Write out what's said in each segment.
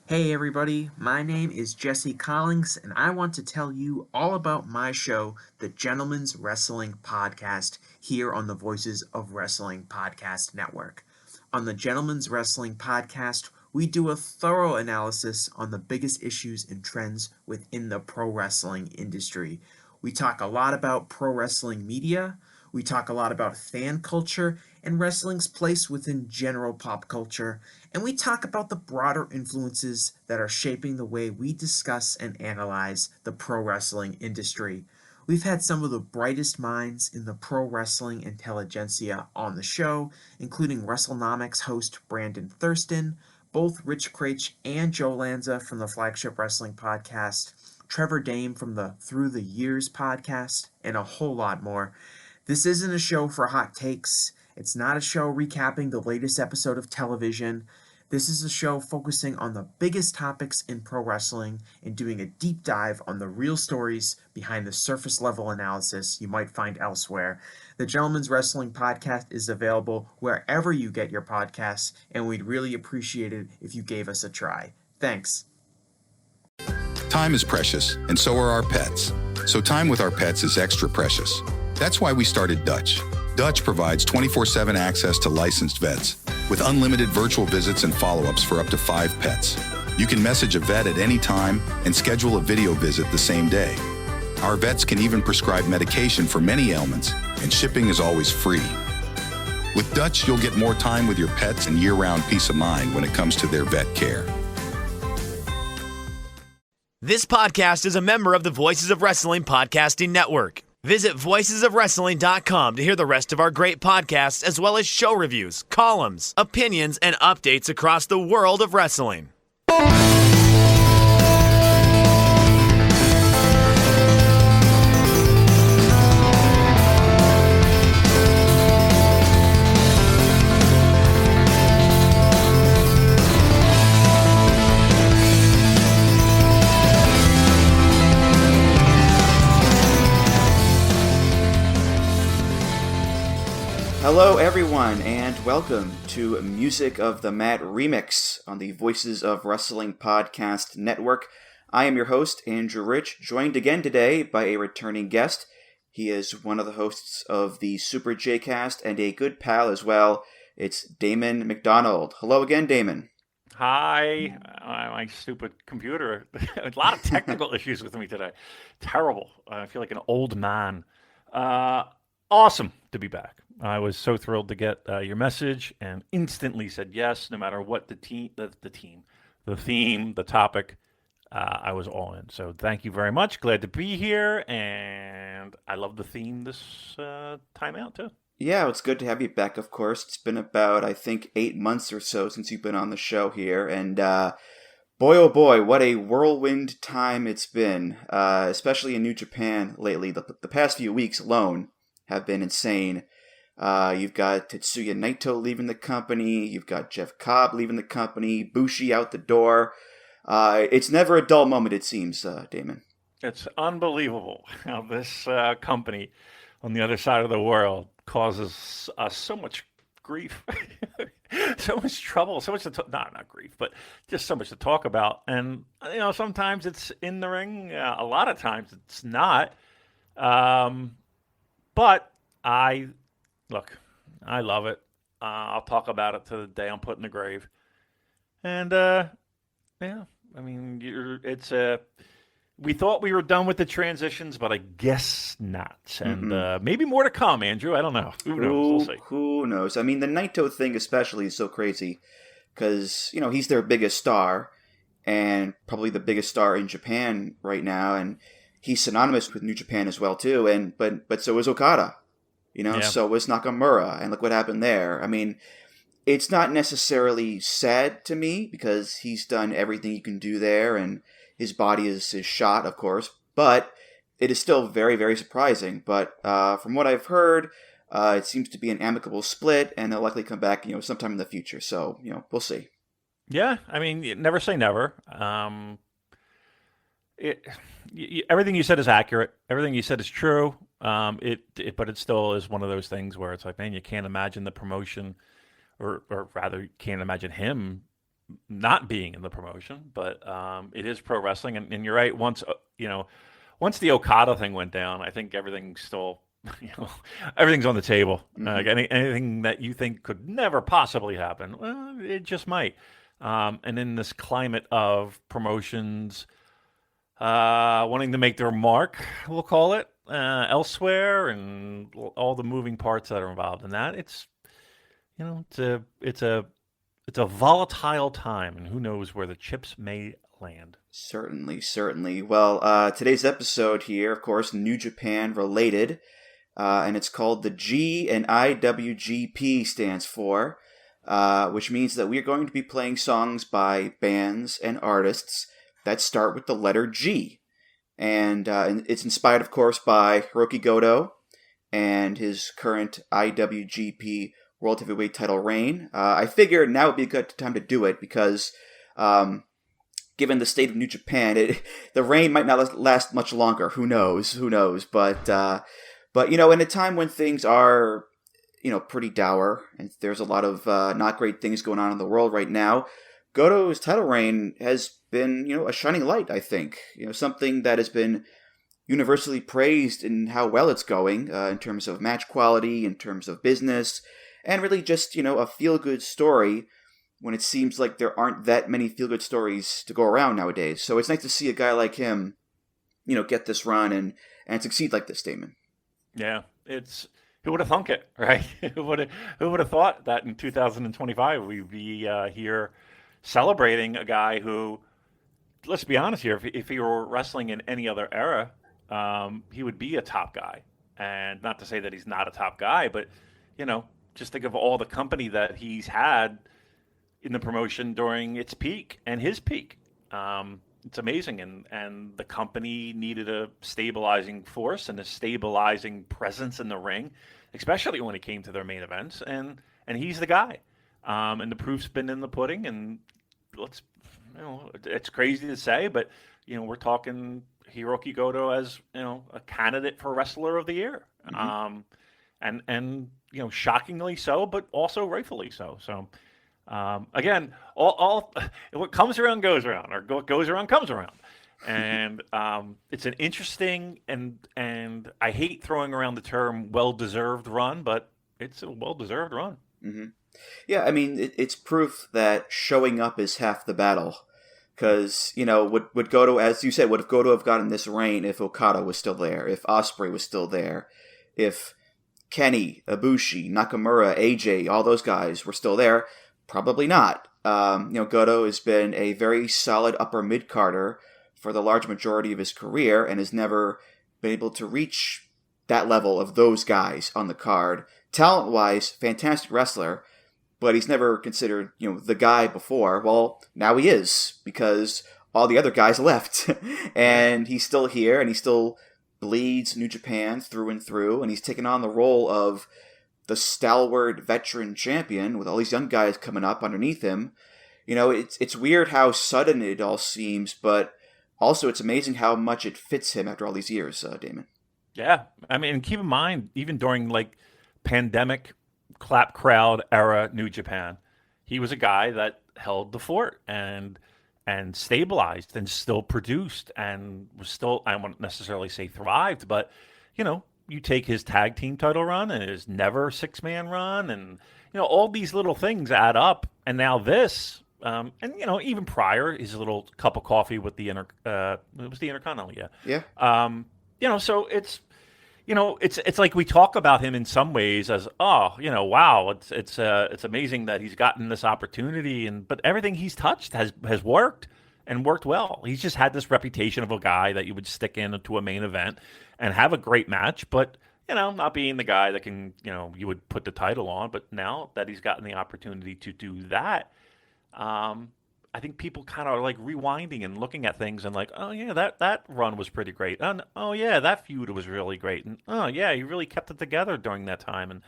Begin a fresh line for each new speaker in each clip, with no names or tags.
Hey everybody, my name is Jesse Collins, and I want to tell you all about my show, the Gentleman's Wrestling Podcast, here on the Voices of Wrestling Podcast Network. On the Gentleman's Wrestling Podcast, we do a thorough analysis on the biggest issues and trends within the pro wrestling industry. We talk a lot about pro wrestling media, we talk a lot about fan culture and wrestling's place within general pop culture, and we talk about the broader influences that are shaping the way we discuss and analyze the pro wrestling industry. We've had some of the brightest minds in the pro wrestling intelligentsia on the show, including WrestleNomics host Brandon Thurston, both Rich Craich and Joe Lanza from the Flagship Wrestling Podcast, Trevor Dame from the Through the Years podcast, and a whole lot more. This isn't a show for hot takes. It's not a show recapping the latest episode of television. This is a show focusing on the biggest topics in pro wrestling and doing a deep dive on the real stories behind the surface level analysis you might find elsewhere. The Gentleman's Wrestling Podcast is available wherever you get your podcasts, and we'd really appreciate it if you gave us a try. Thanks.
Time is precious, and so are our pets. So time with our pets is extra precious. That's why we started Dutch. Dutch provides 24/7 access to licensed vets, with unlimited virtual visits and follow-ups for up to 5 pets. You can message a vet at any time and schedule a video visit the same day. Our vets can even prescribe medication for many ailments, and shipping is always free. With Dutch, you'll get more time with your pets and year-round peace of mind when it comes to their vet care.
This podcast is a member of the Voices of Wrestling Podcasting Network. Visit voicesofwrestling.com to hear the rest of our great podcasts, as well as show reviews, columns, opinions, and updates across the world of wrestling.
Hello everyone, and welcome to Music of the Mat Remix on the Voices of Wrestling Podcast Network. I am your host, Andrew Rich, joined again today by a returning guest. He is one of the hosts of the Super J-Cast and a good pal as well. It's Damon McDonald. Hello again, Damon.
Hi, my stupid computer. A lot of technical issues with me today. Terrible. I feel like an old man. Awesome to be back. I was so thrilled to get your message and instantly said yes, no matter what the theme, the topic. I was all in. So thank you very much. Glad to be here, and I love the theme this time out too.
Yeah, it's good to have you back, of course. It's been about, I think, 8 months or so since you've been on the show here, and boy, oh boy, what a whirlwind time it's been, especially in New Japan lately. The past few weeks alone have been insane. You've got Tetsuya Naito leaving the company. You've got Jeff Cobb leaving the company. Bushi out the door. It's never a dull moment, it seems, Damon.
It's unbelievable how this company on the other side of the world causes us so much grief, so much trouble, so much to not grief, but just so much to talk about. And sometimes it's in the ring, a lot of times it's not. But I love it. I'll talk about it to the day I'm put in the grave. And yeah, I mean, we thought we were done with the transitions, but I guess not. And maybe more to come, Andrew. I don't know. Who knows? We'll see.
Who knows? I mean, the Naito thing especially is so crazy because, he's their biggest star and probably the biggest star in Japan right now. And he's synonymous with New Japan as well, too. But so is Okada. So was Nakamura, and look what happened there. I mean, it's not necessarily sad to me because he's done everything he can do there, and his body is shot, of course, but it is still very, very surprising. But from what I've heard, it seems to be an amicable split, and they'll likely come back, sometime in the future. So, we'll see.
Yeah, I mean, never say never. Everything you said is accurate. Everything you said is true. But it still is one of those things where it's like, man, you can't imagine the promotion, or rather, you can't imagine him not being in the promotion, but it is pro wrestling. And you're right. Once the Okada thing went down, I think everything's still, everything's on the table. Like anything that you think could never possibly happen, well, it just might. And in this climate of promotions wanting to make their mark, we'll call it, elsewhere, and all the moving parts that are involved in that, it's a volatile time, and who knows where the chips may land.
Certainly, certainly. Well, today's episode here, of course, New Japan related, and it's called the G and IWGP stands for, which means that we are going to be playing songs by bands and artists that start with the letter G. And it's inspired, of course, by Hirooki Goto and his current IWGP World Heavyweight title reign. I figured now would be a good time to do it because given the state of New Japan, the reign might not last much longer. Who knows? But in a time when things are, pretty dour, and there's a lot of not great things going on in the world right now, Goto's title reign has been, a shining light, I think. Something that has been universally praised in how well it's going in terms of match quality, in terms of business, and really just, a feel-good story when it seems like there aren't that many feel-good stories to go around nowadays. So it's nice to see a guy like him, get this run and succeed like this, Damon.
Yeah, who would have thunk it, right? Who would have thought that in 2025 we'd be here celebrating a guy who, let's be honest here, if he were wrestling in any other era, he would be a top guy. And not to say that he's not a top guy, but, just think of all the company that he's had in the promotion during its peak and his peak. It's amazing. And the company needed a stabilizing force and a stabilizing presence in the ring, especially when it came to their main events. And he's the guy. And the proof's been in the pudding. And it's crazy to say, but, we're talking Hirooki Goto as, a candidate for Wrestler of the Year. Mm-hmm. And shockingly so, but also rightfully so. So, again, all what comes around goes around, or what goes around comes around. And it's an interesting and I hate throwing around the term well-deserved run, but it's a well-deserved run.
Mm-hmm. Yeah, I mean, it's proof that showing up is half the battle. Because, would Goto, as you said, would Goto have gotten this reign if Okada was still there, if Ospreay was still there, if Kenny, Ibushi, Nakamura, AJ, all those guys were still there? Probably not. Goto has been a very solid upper mid-carder for the large majority of his career and has never been able to reach that level of those guys on the card. Talent-wise, fantastic wrestler, but he's never considered, the guy before. Well, now he is, because all the other guys left. And he's still here, and he still bleeds New Japan through and through, and he's taken on the role of the stalwart veteran champion with all these young guys coming up underneath him. It's weird how sudden it all seems, but also it's amazing how much it fits him after all these years, Damon.
Yeah. I mean, keep in mind, even during pandemic clap crowd era New Japan, he was a guy that held the fort and stabilized and still produced and was still, I wouldn't necessarily say thrived, but, you take his tag team title run and his never 6-man run and, all these little things add up. And now this, and, even prior, his little cup of coffee with the it was the Intercontinental, yeah.
Yeah.
So it's, it's like we talk about him in some ways as, wow, it's amazing that he's gotten this opportunity, but everything he's touched has worked and worked well. He's just had this reputation of a guy that you would stick into a main event and have a great match, but not being the guy that can, you would put the title on. But now that he's gotten the opportunity to do that, I think people kind of are rewinding and looking at things and oh yeah, that run was pretty great. And oh yeah, that feud was really great. And oh yeah, he really kept it together during that time.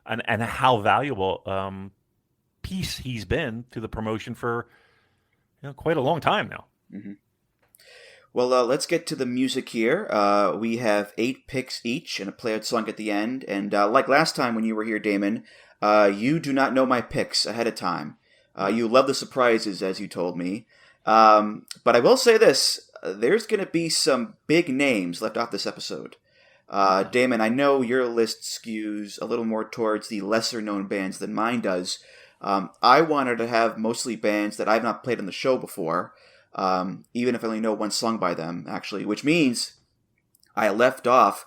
And how valuable piece he's been to the promotion for quite a long time now.
Mm-hmm. Well, let's get to the music here. We have 8 picks each and a played song at the end. And like last time when you were here, Damon, you do not know my picks ahead of time. You love the surprises, as you told me. But I will say this. There's going to be some big names left off this episode. Damon, I know your list skews a little more towards the lesser-known bands than mine does. I wanted to have mostly bands that I've not played on the show before, even if I only know one song by them, actually, which means I left off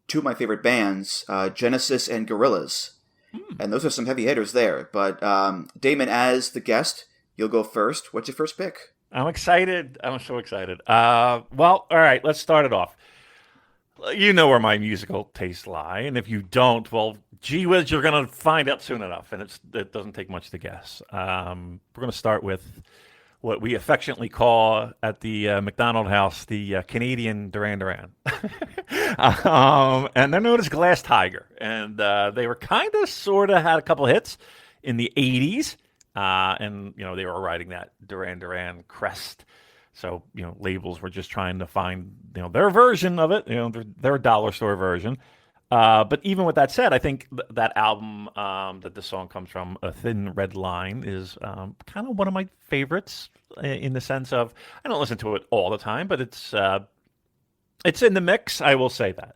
two of my favorite bands, Genesis and Gorillaz. And those are some heavy hitters there. But Damon, as the guest, you'll go first. What's your first pick?
I'm excited. I'm so excited. Well, all right, let's start it off. You know where my musical tastes lie, and if you don't, well, gee whiz, you're going to find out soon enough, and it doesn't take much to guess. We're going to start with what we affectionately call at the McDonald house the Canadian Duran Duran. And they're known as Glass Tiger, and they were kind of, sort of had a couple hits in the 80s, and, they were riding that Duran Duran crest. So, labels were just trying to find, their version of it, their dollar store version. But even with that said, I think that album that this song comes from, A Thin Red Line, is kind of one of my favorites in the sense of, I don't listen to it all the time, but it's in the mix, I will say that.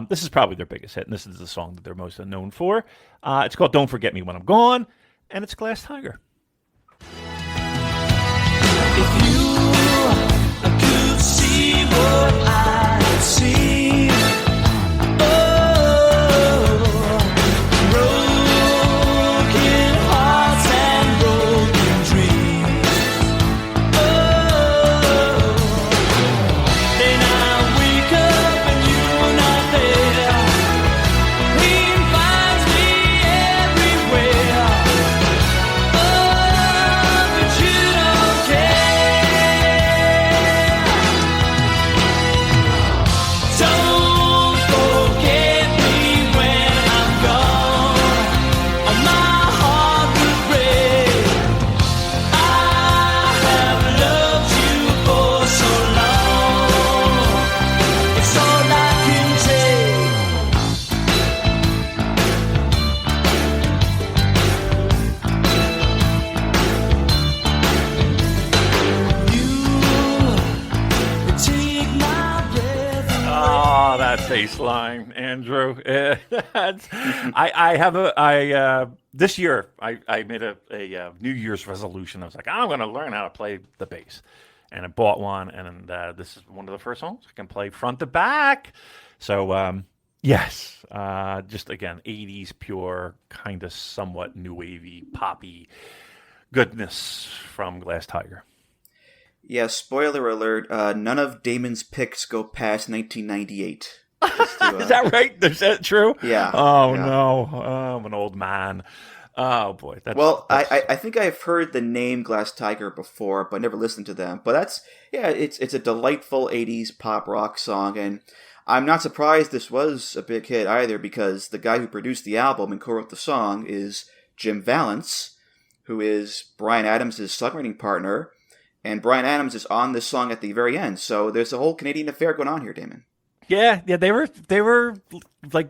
This is probably their biggest hit, and this is the song that they're most known for. It's called Don't Forget Me When I'm Gone, and it's Glass Tiger.
If you could see what I see, broken hearts and broken dreams. Then I wake up and you're not there. Pain finds me everywhere. But you don't care. Don't forget me when I'm gone, or my heart will break. I have loved you for so long, it's all I can take. You take my breath away.
Oh, that bass line, Andrew. I have this year I made a New Year's resolution. I was like, I'm going to learn how to play the bass, and I bought one, and this is one of the first songs I can play front to back. So yes, just again 80s pure, kind of somewhat new wavy, poppy goodness from Glass Tiger.
Yeah, spoiler alert, none of Damon's picks go past 1998.
Is that right? Is that true?
Yeah.
Oh,
yeah.
no. I'm an old man. Oh, boy.
Well, I think I've heard the name Glass Tiger before, but never listened to them. But it's a delightful 80s pop rock song, and I'm not surprised this was a big hit either, because the guy who produced the album and co-wrote the song is Jim Vallance, who is Bryan Adams' songwriting partner, and Bryan Adams is on this song at the very end. So there's a whole Canadian affair going on here, Damon.
Yeah, they were like,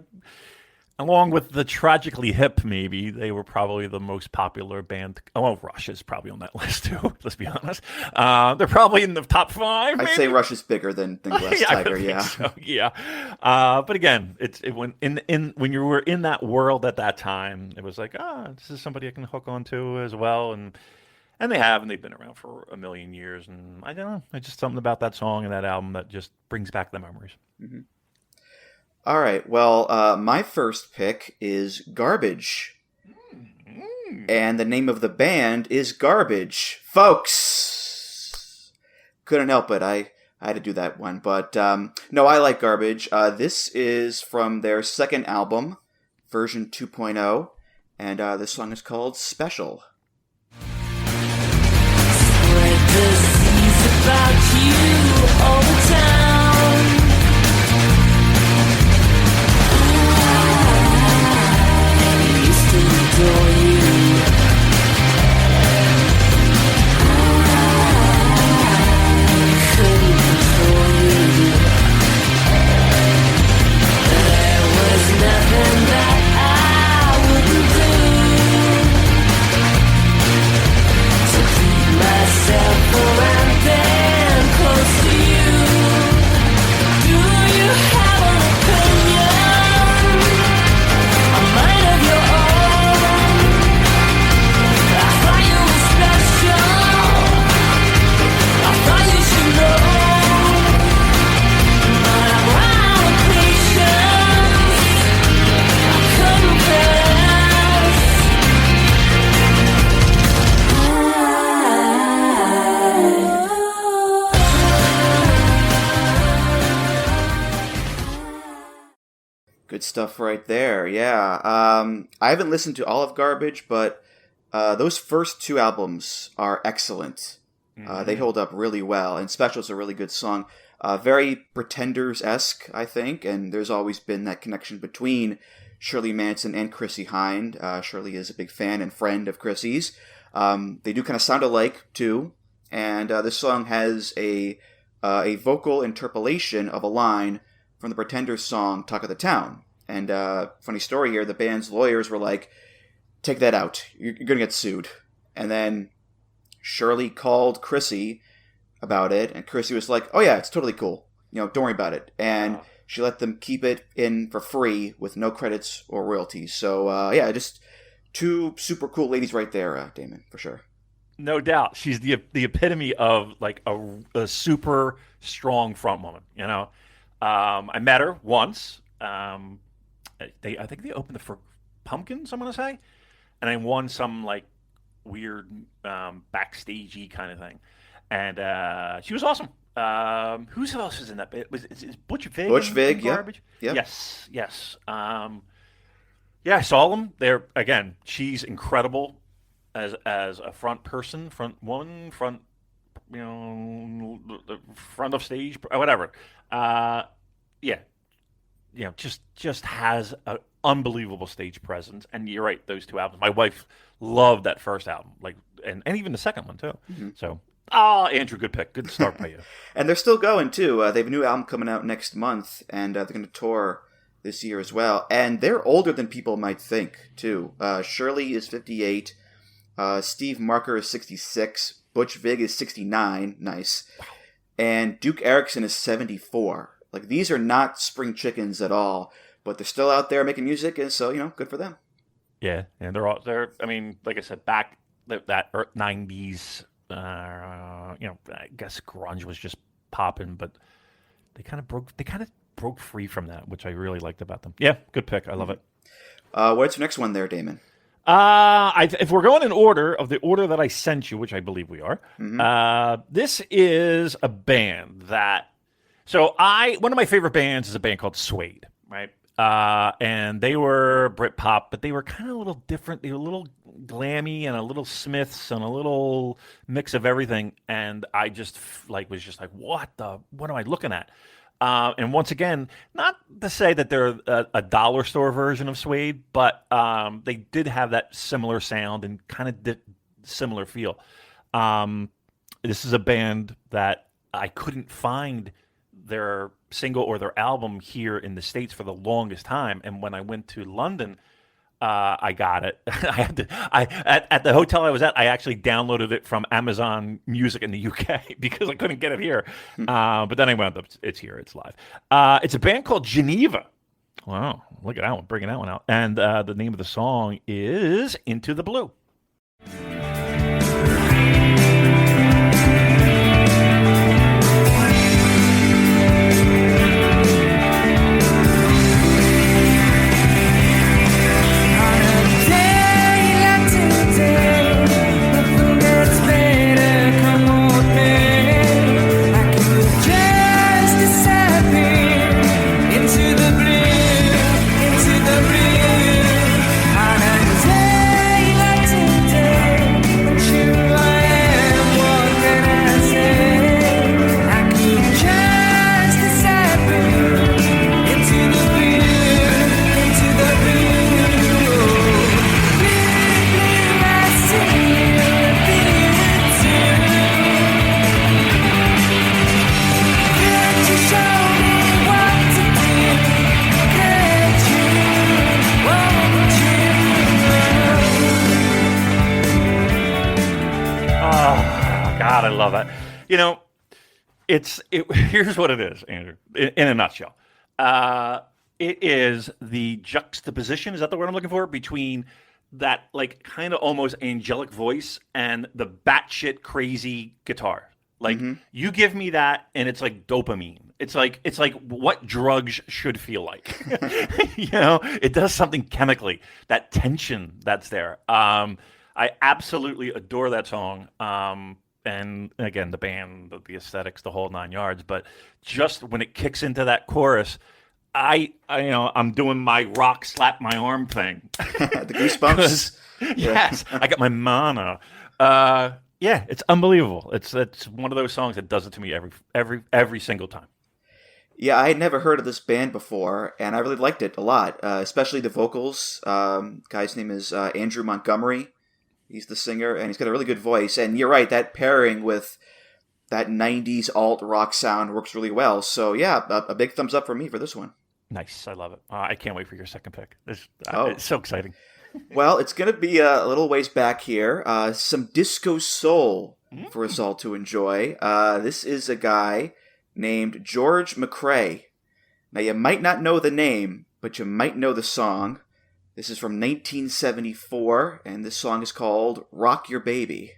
along with the Tragically Hip, maybe, they were probably the most popular band. Oh, well, Rush is probably on that list too, let's be honest. They're probably in the top 5, maybe?
I'd say Rush is bigger than Glass Tiger, yeah.
So, yeah. But again, when you were in that world at that time, it was like, this is somebody I can hook onto as well, and they've been around for a million years, and I don't know, it's just something about that song and that album that just brings back the memories.
Mm-hmm. All right, well, my first pick is Garbage, and the name of the band is Garbage, folks. Couldn't help it, I had to do that one, but no, I like Garbage. This is from their second album, version 2.0, and this song is called Special.
Spread the seas about you all the time. I used to adore you. I couldn't control you. There was nothing that I wouldn't do.
Good stuff right there. Yeah. I haven't listened to all of Garbage, but those first 2 albums are excellent. They hold up really well, and Special's a really good song. Very Pretenders-esque, I think, and there's always been that connection between Shirley Manson and Chrissie Hynde. Shirley is a big fan and friend of Chrissie's. They do kind of sound alike, too, and this song has a vocal interpolation of a line from the Pretenders song Talk of the Town. And funny story here, the band's lawyers were like, take that out. You're going to get sued. And then Shirley called Chrissie about it, and Chrissie was like, oh yeah, it's totally cool. Don't worry about it. And she let them keep it in for free with no credits or royalties. So yeah, just 2 super cool ladies right there, Damon, for sure.
No doubt. She's the epitome of like a super strong front woman, I met her once. I think they opened for Pumpkins, I'm going to say. And I won some like weird backstagey kind of thing. And she was awesome. Who else is in that bit? Is Butch Vig?
Butch Vig, yeah.
Garbage? Yep. Yes. Yeah, I saw them. They're, again, she's incredible as a front person, front woman, front of stage, whatever. Just has an unbelievable stage presence. And you're right, those 2 albums. My wife loved that first album, and even the second one too. Mm-hmm. So, Andrew, good pick, good start by you.
And they're still going too. They have a new album coming out next month, and they're going to tour this year as well. And they're older than people might think too. Shirley is 58. Steve Marker is 66. Butch Vig is 69. Nice. Wow. And Duke Erickson is 74. Like, these are not spring chickens at all, but they're still out there making music, and so, good for them.
Yeah, and they're I mean, like I said, back that 90s, I guess grunge was just popping, but they kind of broke free from that, which I really liked about them. Yeah, good pick. I love it.
What's your next one there, Damon?
If we're going in order of the order that I sent you, which I believe we are, this is a band that. So one of my favorite bands is a band called Suede, right? And they were Britpop, but they were kind of a little different. They were a little glammy and a little Smiths and a little mix of everything. And I just was just like, what am I looking at? And once again, not to say that they're a dollar store version of Suede, but they did have that similar sound and kind of similar feel. This is a band that I couldn't find their single or their album here in the States for the longest time. And when I went to London, I got it. At the hotel I was at, I actually downloaded it from Amazon Music in the UK because I couldn't get it here. But then I wound up, it's here, it's live. It's a band called Geneva. Wow, look at that one, bringing that one out. And the name of the song is Into the Blue. God, I love that. Here's what it is, Andrew, in a nutshell. It is the juxtaposition, is that the word I'm looking for, between that like kind of almost angelic voice and the batshit crazy guitar. Like you give me that and it's like dopamine. It's like what drugs should feel like. It does something chemically. That tension that's there. I absolutely adore that song. And again, the band, the aesthetics, the whole 9 yards. But just when it kicks into that chorus, I'm doing my rock slap my arm thing.
The goosebumps.
Yes, I got my mana. Yeah, it's unbelievable. It's one of those songs that does it to me every single time.
Yeah, I had never heard of this band before, and I really liked it a lot, especially the vocals. Guy's name is Andrew Montgomery. He's the singer, and he's got a really good voice. And you're right, that pairing with that 90s alt rock sound works really well. So yeah, a big thumbs up for me for this one.
Nice, I love it. I can't wait for your second pick. It's so exciting.
Well, it's going to be a little ways back here. Some disco soul for us all to enjoy. This is a guy named George McCrae. Now, you might not know the name, but you might know the song. This is from 1974, and this song is called Rock Your Baby.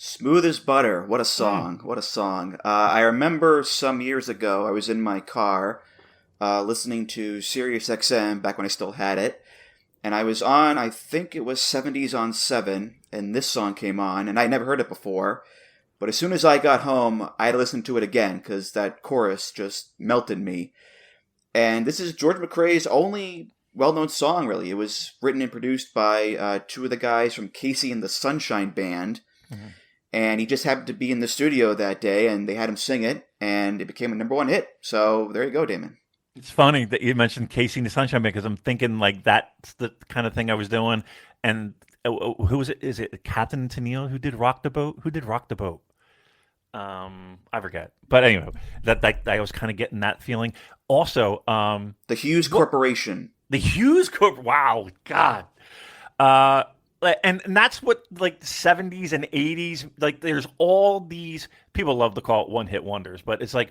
Smooth as butter. What a song. What a song. I remember some years ago, I was in my car listening to Sirius XM back when I still had it. And I was on, I think it was 70s on 7, and this song came on, and I never heard it before. But as soon as I got home, I had to listen to it again, because that chorus just melted me. And this is George McCrae's only well-known song, really. It was written and produced by two of the guys from Casey and the Sunshine Band. Mm-hmm. And he just happened to be in the studio that day, and they had him sing it, and it became a #1 hit. So there you go, Damon.
It's funny that you mentioned Casey and the Sunshine Band, because I'm thinking like that's the kind of thing I was doing. And who was it? Is it Captain Tennille who did Rock the Boat? Who did Rock the Boat? I forget. But anyway, that I was kind of getting that feeling. Also,
the Hughes Corporation.
The Hughes Corp. Wow, God. And that's what, like, the 70s and 80s, like, there's all these, people love to call it one-hit wonders, but it's like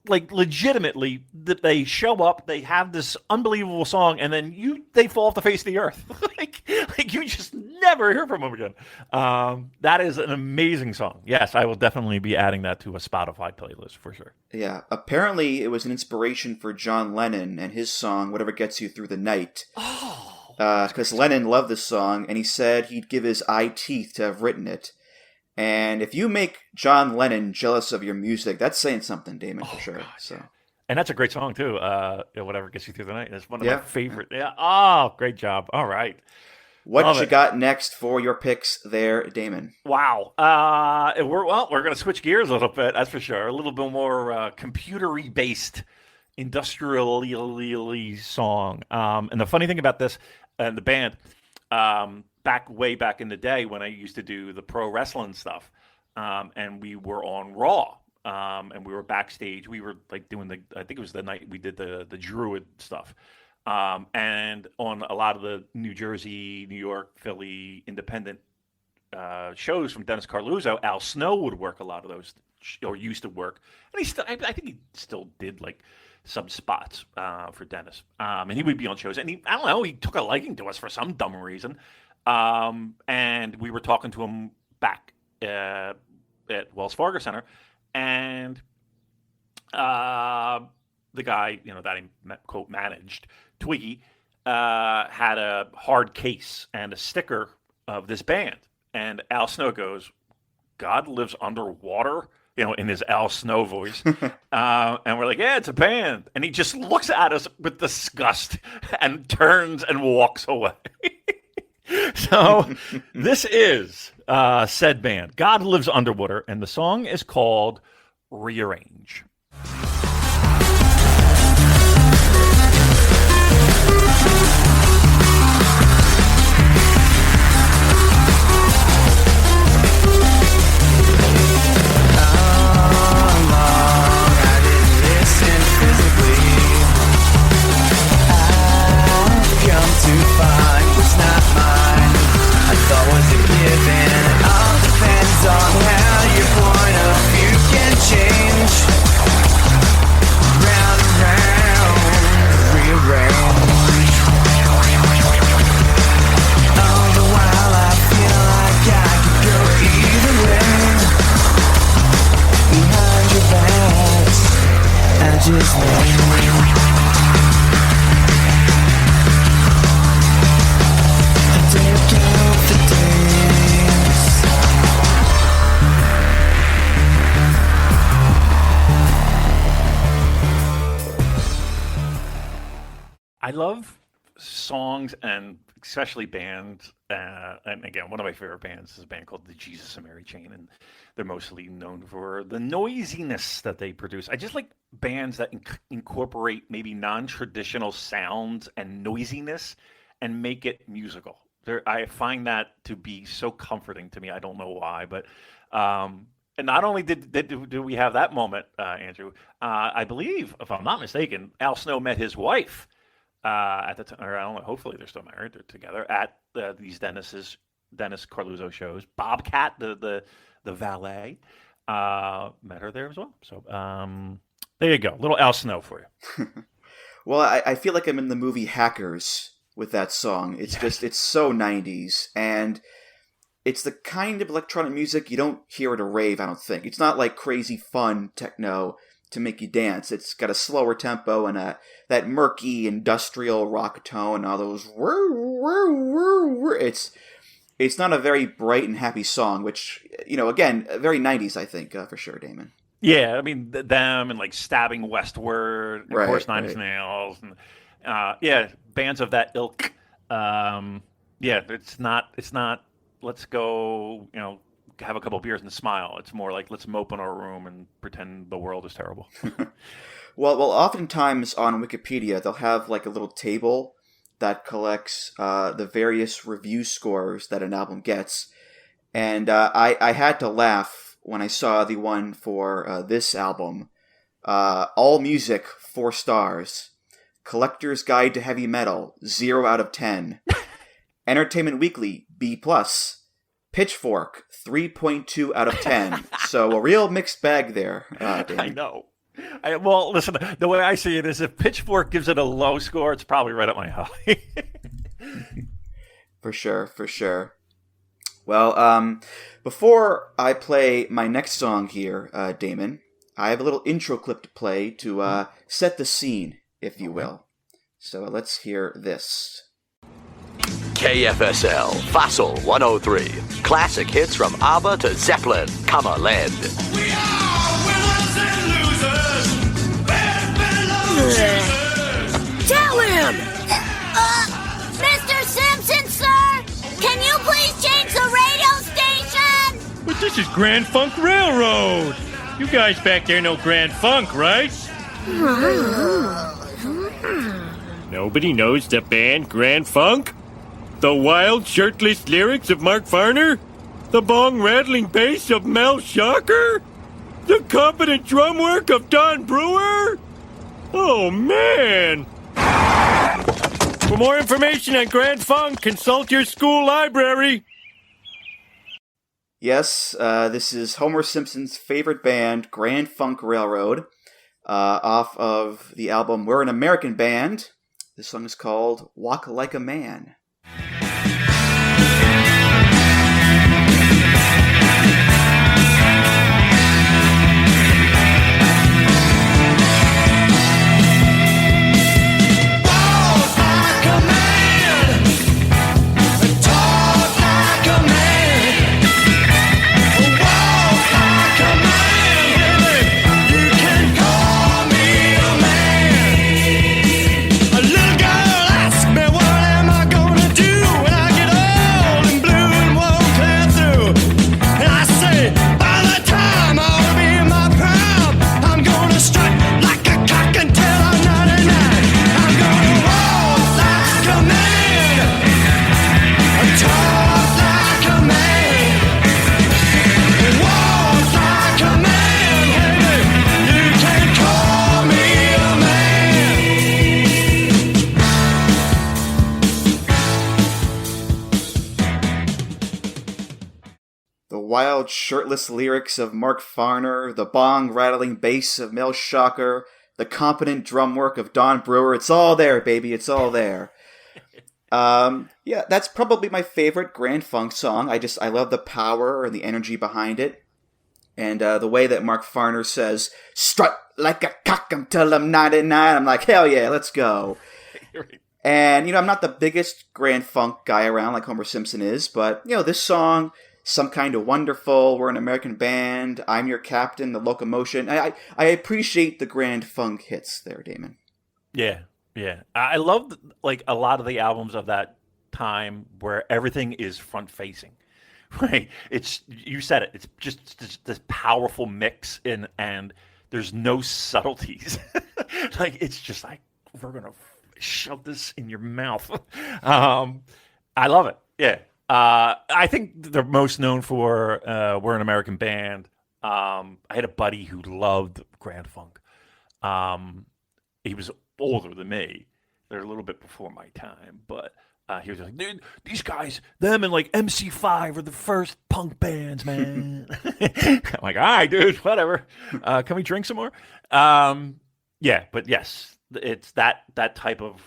legitimately, that they show up, they have this unbelievable song, and then they fall off the face of the earth. like you just never hear from them again. That is an amazing song. Yes, I will definitely be adding that to a Spotify playlist for sure.
Yeah, apparently it was an inspiration for John Lennon and his song, Whatever Gets You Through the Night.
Oh.
Because Lennon loved this song, and he said he'd give his eye teeth to have written it. And if you make John Lennon jealous of your music, that's saying something, Damon, for sure.
God,
so,
yeah. And that's a great song, too. Whatever Gets You Through the Night. It's one of my favorite. Yeah. Oh, great job. All right.
What you got next for your picks there, Damon?
Wow. We're going to switch gears a little bit, that's for sure. A little bit more computer-y based industrially song. And the funny thing about this, and the band, way back in the day when I used to do the pro wrestling stuff, and we were on Raw, and we were backstage. We were like doing I think it was the night we did the Druid stuff, and on a lot of the New Jersey, New York, Philly independent shows from Dennis Carluzzo, Al Snow would work a lot of those, or used to work, and I think he still did like some spots for Dennis, and he would be on shows, and I don't know, he took a liking to us for some dumb reason, and we were talking to him back at Wells Fargo Center, and the guy, that he quote managed, Twiggy, had a hard case and a sticker of this band, and Al Snow goes, "God lives underwater." in his Al Snow voice. And we're like, yeah, it's a band. And he just looks at us with disgust and turns and walks away. So this is said band, God Lives Underwater, and the song is called Rearrange. I love songs and especially bands. And again, one of my favorite bands is a band called the Jesus and Mary Chain, and they're mostly known for the noisiness that they produce. I just like bands that incorporate maybe non-traditional sounds and noisiness and make it musical. I find that to be so comforting to me. I don't know why, but and not only did we have that moment, Andrew, I believe, if I'm not mistaken, Al Snow met his wife at the time, or I don't know, hopefully they're still married, they're together at these Dennis Carluzzo shows. Bobcat, the valet, met her there as well. So there you go, little Al Snow for you.
Well, I feel like I'm in the movie Hackers with that song. It's just, it's so 90s, and it's the kind of electronic music you don't hear at a rave, I don't think. It's not like crazy fun techno to make you dance. It's got a slower tempo and that murky industrial rock tone, all those it's not a very bright and happy song, which, again, very 90s, I think, for sure, Damon.
Yeah, I mean, them and like Stabbing Westward, and of course, Nine Inch Nails, and bands of that ilk. It's not let's go, have a couple beers and smile. It's more like, let's mope in our room and pretend the world is terrible.
Well, oftentimes on Wikipedia, they'll have like a little table that collects the various review scores that an album gets. And I had to laugh when I saw the one for this album. All Music, 4 stars. Collector's Guide to Heavy Metal, 0 out of 10. Entertainment Weekly, B+. Pitchfork, 3.2 out of 10. So a real mixed bag there.
I know. Well, listen, the way I see it is if Pitchfork gives it a low score, it's probably right up my alley.
For sure. Well, before I play my next song here, Damon, I have a little intro clip to play to set the scene, if you will. So let's hear this.
KFSL, Fossil 103. Classic hits from ABBA to Zeppelin, Lead.
We are winners and losers.
Tell him! Mr. Simpson, sir! Can you please change the radio station?
But this is Grand Funk Railroad. You guys back there know Grand Funk, right? Nobody knows the band Grand Funk? The wild, shirtless lyrics of Mark Farner? The bong-rattling bass of Mel Shocker? The competent drum work of Don Brewer? Oh, man! For more information on Grand Funk, consult your school library.
Yes, this is Homer Simpson's favorite band, Grand Funk Railroad, off of the album We're an American Band. This song is called Walk Like a Man. wild shirtless lyrics of Mark Farner, the bong rattling bass of Mel Shocker, the competent drum work of Don Brewer. It's all there, baby. It's all there. Yeah, that's probably my favorite Grand Funk song. I love the power and the energy behind it. And the way that Mark Farner says, strut like a cock until I'm 99. I'm like, hell yeah, let's go. And, I'm not the biggest Grand Funk guy around like Homer Simpson is, but, this song, Some Kind of Wonderful, We're an American Band, I'm Your Captain, The Locomotion. I appreciate the Grand Funk hits there, Damon.
Yeah. I love, a lot of the albums of that time where everything is front-facing. Right, you said it. It's just this powerful mix, and there's no subtleties. It's just like we're gonna shove this in your mouth. I love it. Yeah, I think they're most known for "We're an American Band." I had a buddy who loved Grand Funk. He was older than me. They're a little bit before my time, but. He was like, dude, these guys, them and MC5 are the first punk bands, man. I'm like, all right, dude, whatever. Can we drink some more? Yeah, but yes, it's that type of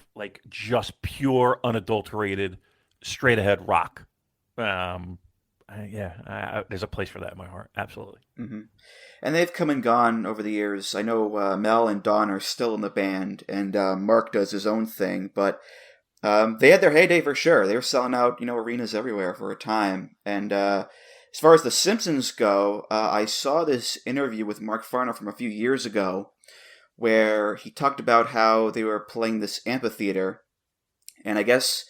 just pure, unadulterated, straight ahead rock. There's a place for that in my heart. Absolutely.
Mm-hmm. And they've come and gone over the years. I know Mel and Don are still in the band, and Mark does his own thing, but. They had their heyday for sure. They were selling out, arenas everywhere for a time. And as far as the Simpsons go, I saw this interview with Mark Farner from a few years ago where he talked about how they were playing this amphitheater. And I guess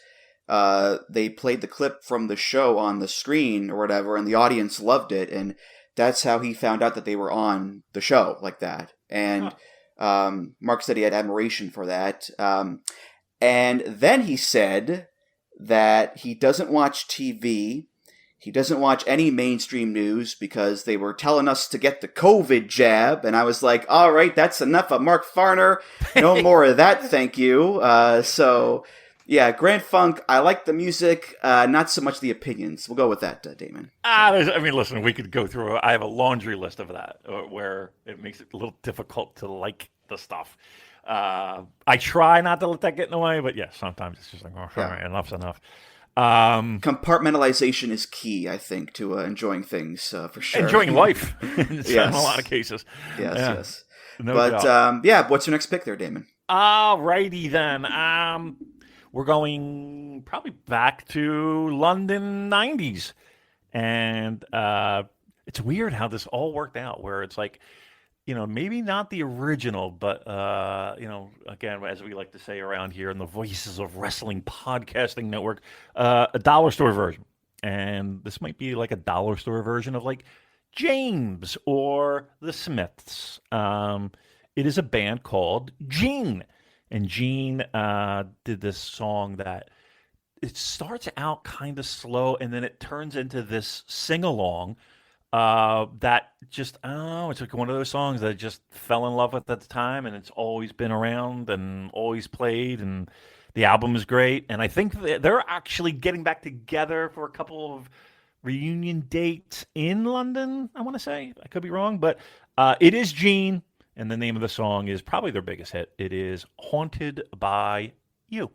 they played the clip from the show on the screen or whatever, and the audience loved it. And that's how he found out that they were on the show like that. And Mark said he had admiration for that. And then he said that he doesn't watch TV. He doesn't watch any mainstream news because they were telling us to get the COVID jab. And I was like, all right, that's enough of Mark Farner. No more of that, thank you. So, yeah, Grand Funk, I like the music, not so much the opinions. We'll go with that, Damon.
Listen, we could go through, I have a laundry list of that where it makes it a little difficult to like the stuff. I try not to let that get in the way, but yeah, sometimes it's just like, all right, enough's enough.
Compartmentalization is key, I think, to enjoying things for sure.
Enjoying life in a lot of cases.
Yes.
No
but
doubt.
What's your next pick there, Damon?
All righty then. We're going probably back to London 90s. And it's weird how this all worked out, where it's like, maybe not the original, but, again, as we like to say around here in the Voices of Wrestling Podcasting Network, a dollar store version. And this might be like a dollar store version of James or the Smiths. It is a band called Gene. And Gene did this song that it starts out kind of slow, and then it turns into this sing-along. That just, it's like one of those songs that I just fell in love with at the time, and it's always been around and always played, and the album is great. And I think they're actually getting back together for a couple of reunion dates in London, I want to say. I could be wrong, but it is Gene, and the name of the song is probably their biggest hit. It is Haunted by You.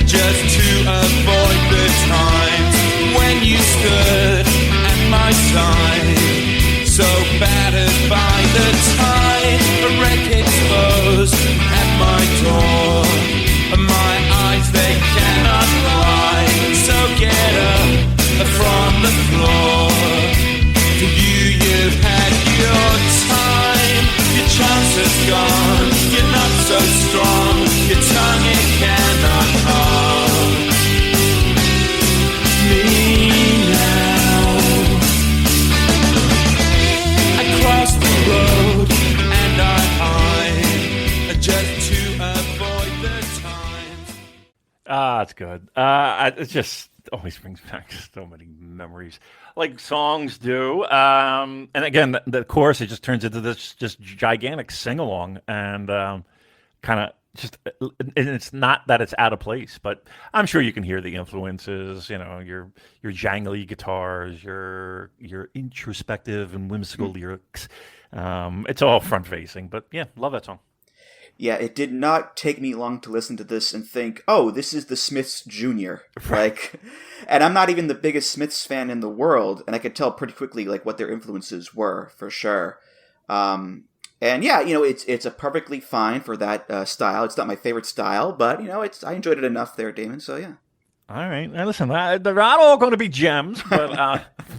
Just to avoid the times when you stood at my side, so battered by the tide, a wreck exposed at my door. My eyes, they cannot lie, so get up from the floor. For you, you've had your time, your chance is gone, you're not so strong, your tongue it cannot harm me now.
good. It just always brings back so many memories, like songs do. And again, the chorus, it just turns into this just gigantic sing along, and kind of just. And it's not that it's out of place, but I'm sure you can hear the influences. Your jangly guitars, your introspective and whimsical lyrics. It's all front facing, but yeah, love that song.
Yeah, it did not take me long to listen to this and think, oh, this is the Smiths Jr. And I'm not even the biggest Smiths fan in the world, and I could tell pretty quickly what their influences were, for sure. And yeah, it's a perfectly fine for that style. It's not my favorite style, but I enjoyed it enough there, Damon. So yeah.
All right, now listen, they're not all going to be gems,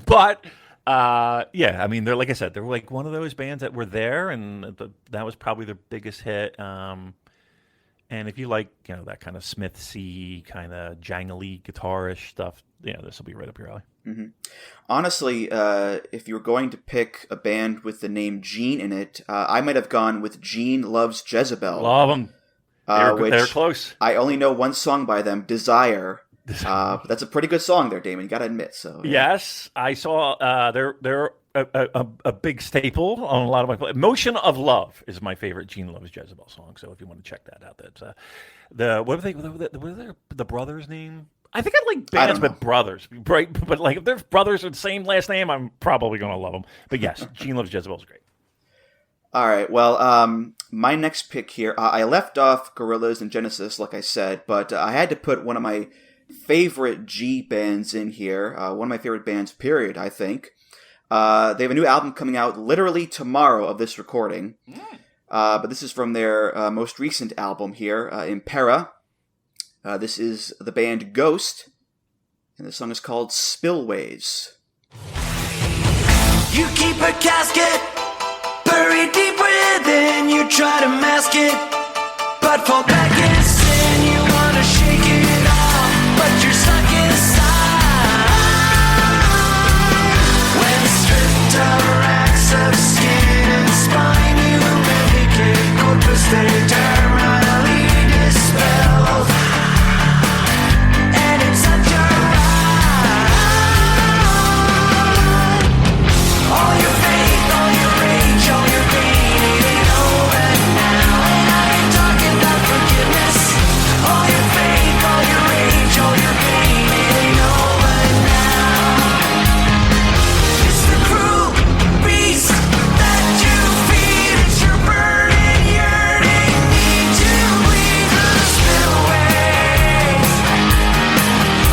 but. Yeah, I mean, they're like I said, they're like one of those bands that were there, and that was probably their biggest hit. And if you like, that kind of Smith-y, kind of jangly guitarish stuff, this will be right up your alley.
Mm-hmm. Honestly, if you were going to pick a band with the name Gene in it, I might have gone with Gene Loves Jezebel.
Love them. They're close.
I only know one song by them, Desire. But that's a pretty good song there, Damon. You got to admit. So
yes, I saw they're a big staple on a lot of my play. "Motion of Love" is my favorite Gene Loves Jezebel song. So if you want to check that out, that's what are the brothers' name? I think I like bands with brothers, right? But if they're brothers with the same last name, I'm probably going to love them. But yes, Gene Loves Jezebel is great.
All right. Well, my next pick here, I left off Gorillaz and Genesis, like I said, but I had to put one of my favorite G bands in here. One of my favorite bands, period, I think. They have a new album coming out literally tomorrow of this recording. But this is from their most recent album here, Impera. This is the band Ghost, and the song is called Spillways.
You keep a casket buried deep within. You try to mask it, but fall back in sin. You want to shake it off, but you're stuck inside. When stripped of racks of skin and spine, you medicate corpus terminally dispelled. And it's such a ride. All your faith, all your rage, all your pain, it ain't over now. And I ain't talking about forgiveness. All your faith, all your rage, all your pain, it ain't over now. It's the cruel beast that you feed. It's your burning, yearning need to bleed through the spillways.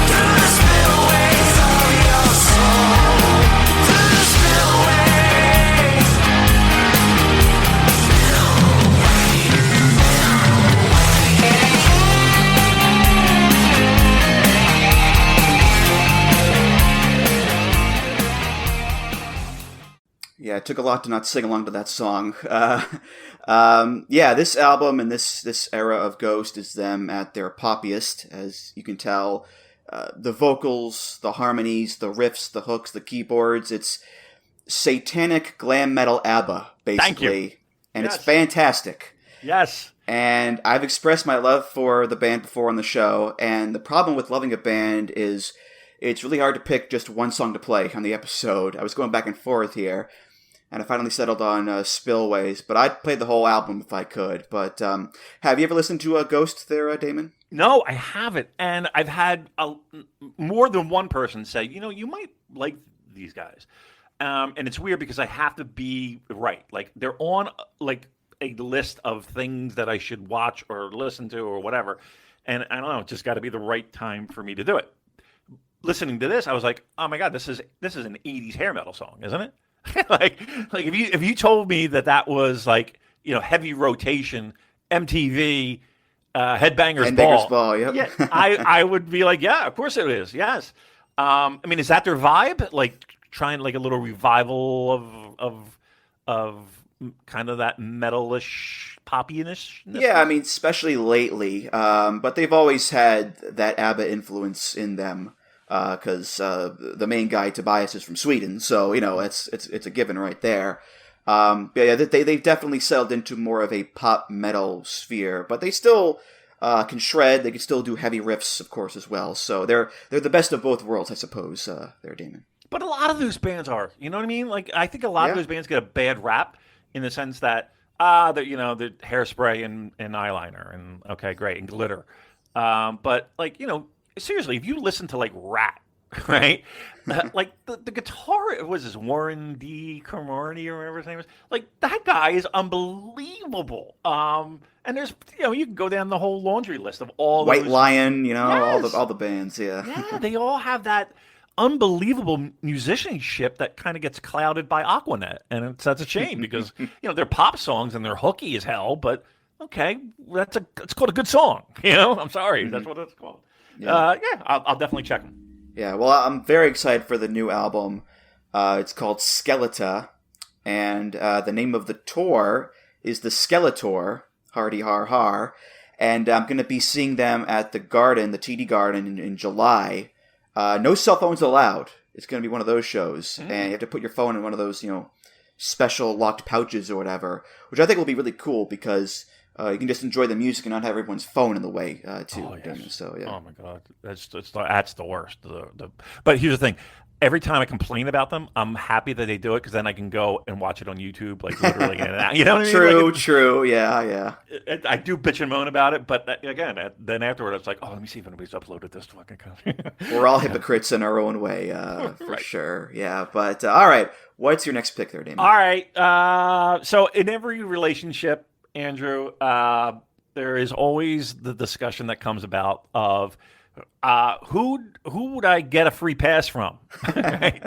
Through the spillways of your soul. Through the spillways.
Yeah, it took a lot to not sing along to that song. Yeah, this album and this era of Ghost is them at their poppiest, as you can tell. The vocals, the harmonies, the riffs, the hooks, the keyboards. It's satanic glam metal ABBA, basically.
Thank you.
And
Yes.
it's fantastic.
Yes.
And I've expressed my love for the band before on the show, and the problem with loving a band is it's really hard to pick just one song to play on the episode. I was going back and forth here, and I finally settled on Spillways, but I'd play the whole album if I could. But have you ever listened to Ghost there, Damon?
No, I haven't, and I've had more than one person say, you might like these guys, and it's weird because I have to be right. Like they're on a list of things that I should watch or listen to or whatever, and I don't know, it's just got to be the right time for me to do it. Listening to this, I was like, oh my god, this is an '80s hair metal song, isn't it? like if you told me that was heavy rotation MTV Headbangers Ball,
yep.
yeah, I would be like, yeah, of course it is, yes. I mean, is that their vibe? Like trying a little revival of kind of that metalish poppiness?
Yeah, I mean, especially lately. But they've always had that ABBA influence in them. Because the main guy Tobias is from Sweden, so it's a given right there. But yeah, they've definitely settled into more of a pop metal sphere, but they still can shred. They can still do heavy riffs, of course, as well. So they're the best of both worlds, I suppose. There, Damon.
But a lot of those bands are, you know what I mean? Like, I think a lot of those bands get a bad rap in the sense that, the hairspray and eyeliner and, okay, great, and glitter. But, like, seriously, if you listen to, like, Rat, right? Like, the guitar, was this Warren D. Cromartie or whatever his name is? Like, that guy is unbelievable. And there's, you can go down the whole laundry list of all
White
those.
Lion,
Yes.
all the bands, yeah.
Yeah, they all have that unbelievable musicianship that kind of gets clouded by Aquanet, and that's a shame because they're pop songs and they're hooky as hell. But okay, it's called a good song. I'm sorry, that's what it's called. I'll definitely check them.
Yeah, well, I'm very excited for the new album. It's called Skeleta, and the name of the tour is the Skeletor. Hardy har har, and I'm going to be seeing them at the Garden, the TD Garden, in July. No cell phones allowed. It's going to be one of those shows, and you have to put your phone in one of those, special locked pouches or whatever, which I think will be really cool because you can just enjoy the music and not have everyone's phone in the way, too.
Oh, yes.
So, yeah.
Oh my God, that's the worst. But here's the thing. Every time I complain about them, I'm happy that they do it because then I can go and watch it on YouTube, like literally in and out. You know what I mean?
True. Yeah.
I do bitch and moan about it, but then afterward, it's like, oh, let me see if anybody's uploaded this fucking content.
We're all hypocrites in our own way, for sure. Yeah, but all right. What's your next pick there, Damon?
All right. So in every relationship, Andrew, there is always the discussion that comes about of who would I get a free pass from, right?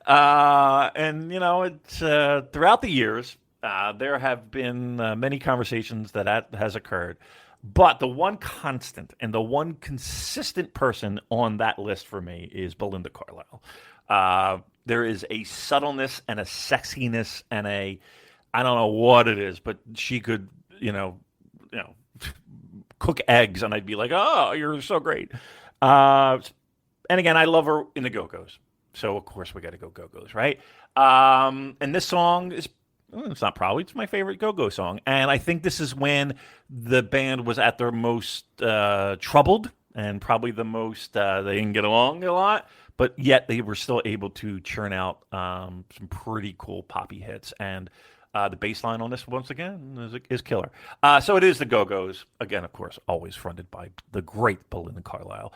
And it's throughout the years there have been many conversations that has occurred, but the one constant and the one consistent person on that list for me is Belinda Carlisle. There is a subtleness and a sexiness and I don't know what it is, but she could, cook eggs, and I'd be like, "Oh, you're so great." And again, I love her in the Go-Go's, so of course we got to go Go-Go's, right? And this song is it's my favorite Go-Go song, and I think this is when the band was at their most troubled and probably the most they didn't get along a lot, but yet they were still able to churn out some pretty cool poppy hits and. The bass line on this, once again, is killer. So it is the Go-Go's. Again, of course, always fronted by the great Belinda Carlisle.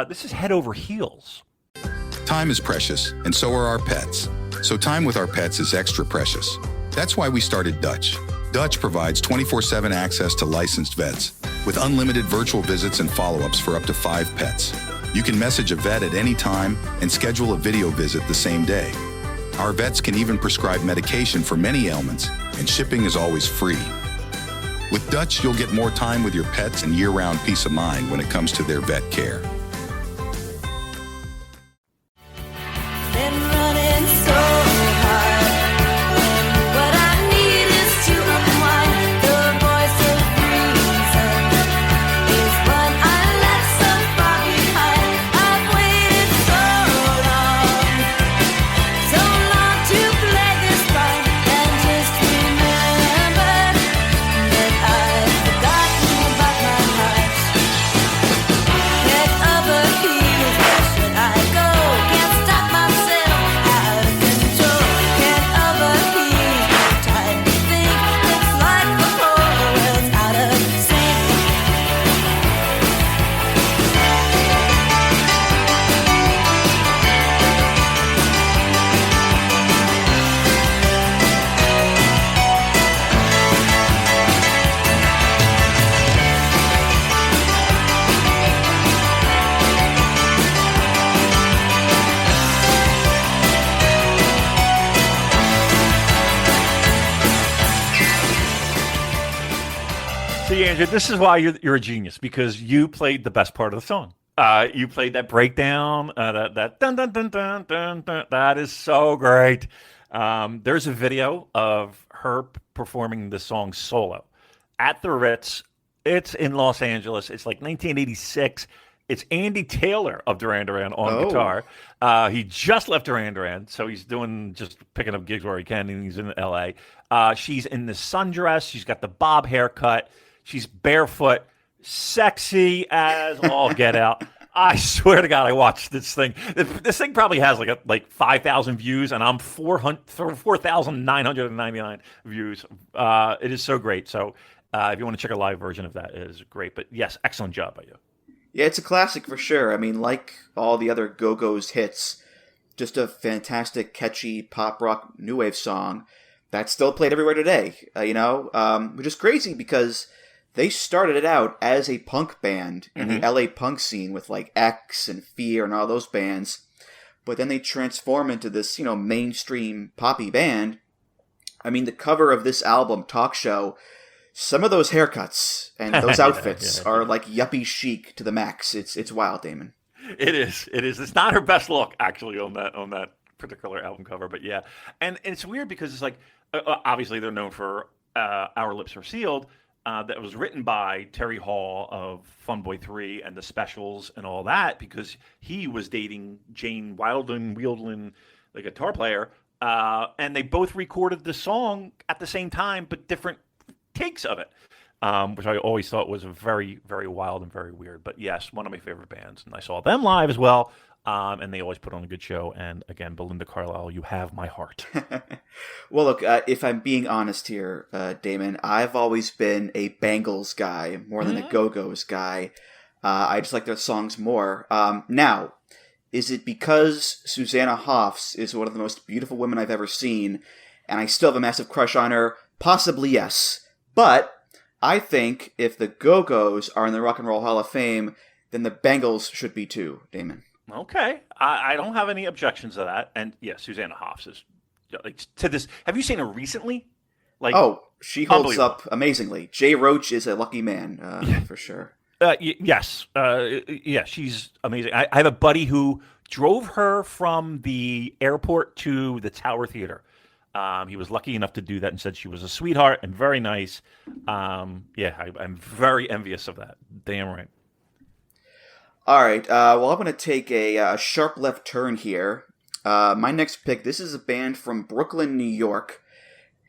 This is Head Over Heels.
Time is precious, and so are our pets. So time with our pets is extra precious. That's why we started Dutch. Dutch provides 24/7 access to licensed vets, with unlimited virtual visits and follow-ups for up to 5 pets. You can message a vet at any time and schedule a video visit the same day. Our vets can even prescribe medication for many ailments, and shipping is always free. With Dutch, you'll get more time with your pets and year-round peace of mind when it comes to their vet care.
Andrew, this is why you're a genius, because you played the best part of the song. You played that breakdown, that dun dun dun dun dun dun. That is so great. There's a video of her performing the song solo at the Ritz. It's in Los Angeles. It's like 1986. It's Andy Taylor of Duran Duran on guitar. He just left Duran Duran, so he's just picking up gigs where he can, and he's in L.A. She's in the sundress. She's got the bob haircut. She's barefoot, sexy as all get out. I swear to God, I watched this thing. This thing probably has like 5,000 views, and I'm 4,999 views. It is so great. So if you want to check a live version of that, it is great. But yes, excellent job by you.
Yeah, it's a classic for sure. I mean, like all the other Go-Go's hits, just a fantastic, catchy pop rock new wave song that's still played everywhere today. Which is crazy because they started it out as a punk band in the LA punk scene with like X and Fear and all those bands. But then they transform into this, mainstream poppy band. I mean, the cover of this album, Talk Show, some of those haircuts and those outfits are like yuppie chic to the max. It's wild, Damon.
It is. It's not her best look, actually, on that particular album cover. But yeah. And it's weird because it's like, obviously they're known for Our Lips Are Sealed. That was written by Terry Hall of Funboy 3 and the Specials and all that, because he was dating Jane Wildlin, the guitar player, and they both recorded the song at the same time, but different takes of it, which I always thought was very, very wild and very weird. But yes, one of my favorite bands, and I saw them live as well. And they always put on a good show. And again, Belinda Carlisle, you have my heart.
Well, look, if I'm being honest here, Damon, I've always been a Bangles guy more than a Go-Go's guy. I just like their songs more. Now, is it because Susanna Hoffs is one of the most beautiful women I've ever seen, and I still have a massive crush on her? Possibly yes. But I think if the Go-Go's are in the Rock and Roll Hall of Fame, then the Bangles should be too, Damon.
Okay, I don't have any objections to that. And yeah, Susanna Hoffs is to this. Have you seen her recently?
She holds up amazingly. Jay Roach is a lucky man, for sure.
Yes, she's amazing. I have a buddy who drove her from the airport to the Tower Theater. He was lucky enough to do that and said she was a sweetheart and very nice. I'm very envious of that. Damn right.
All right, well, I'm going to take a sharp left turn here. My next pick, this is a band from Brooklyn, New York,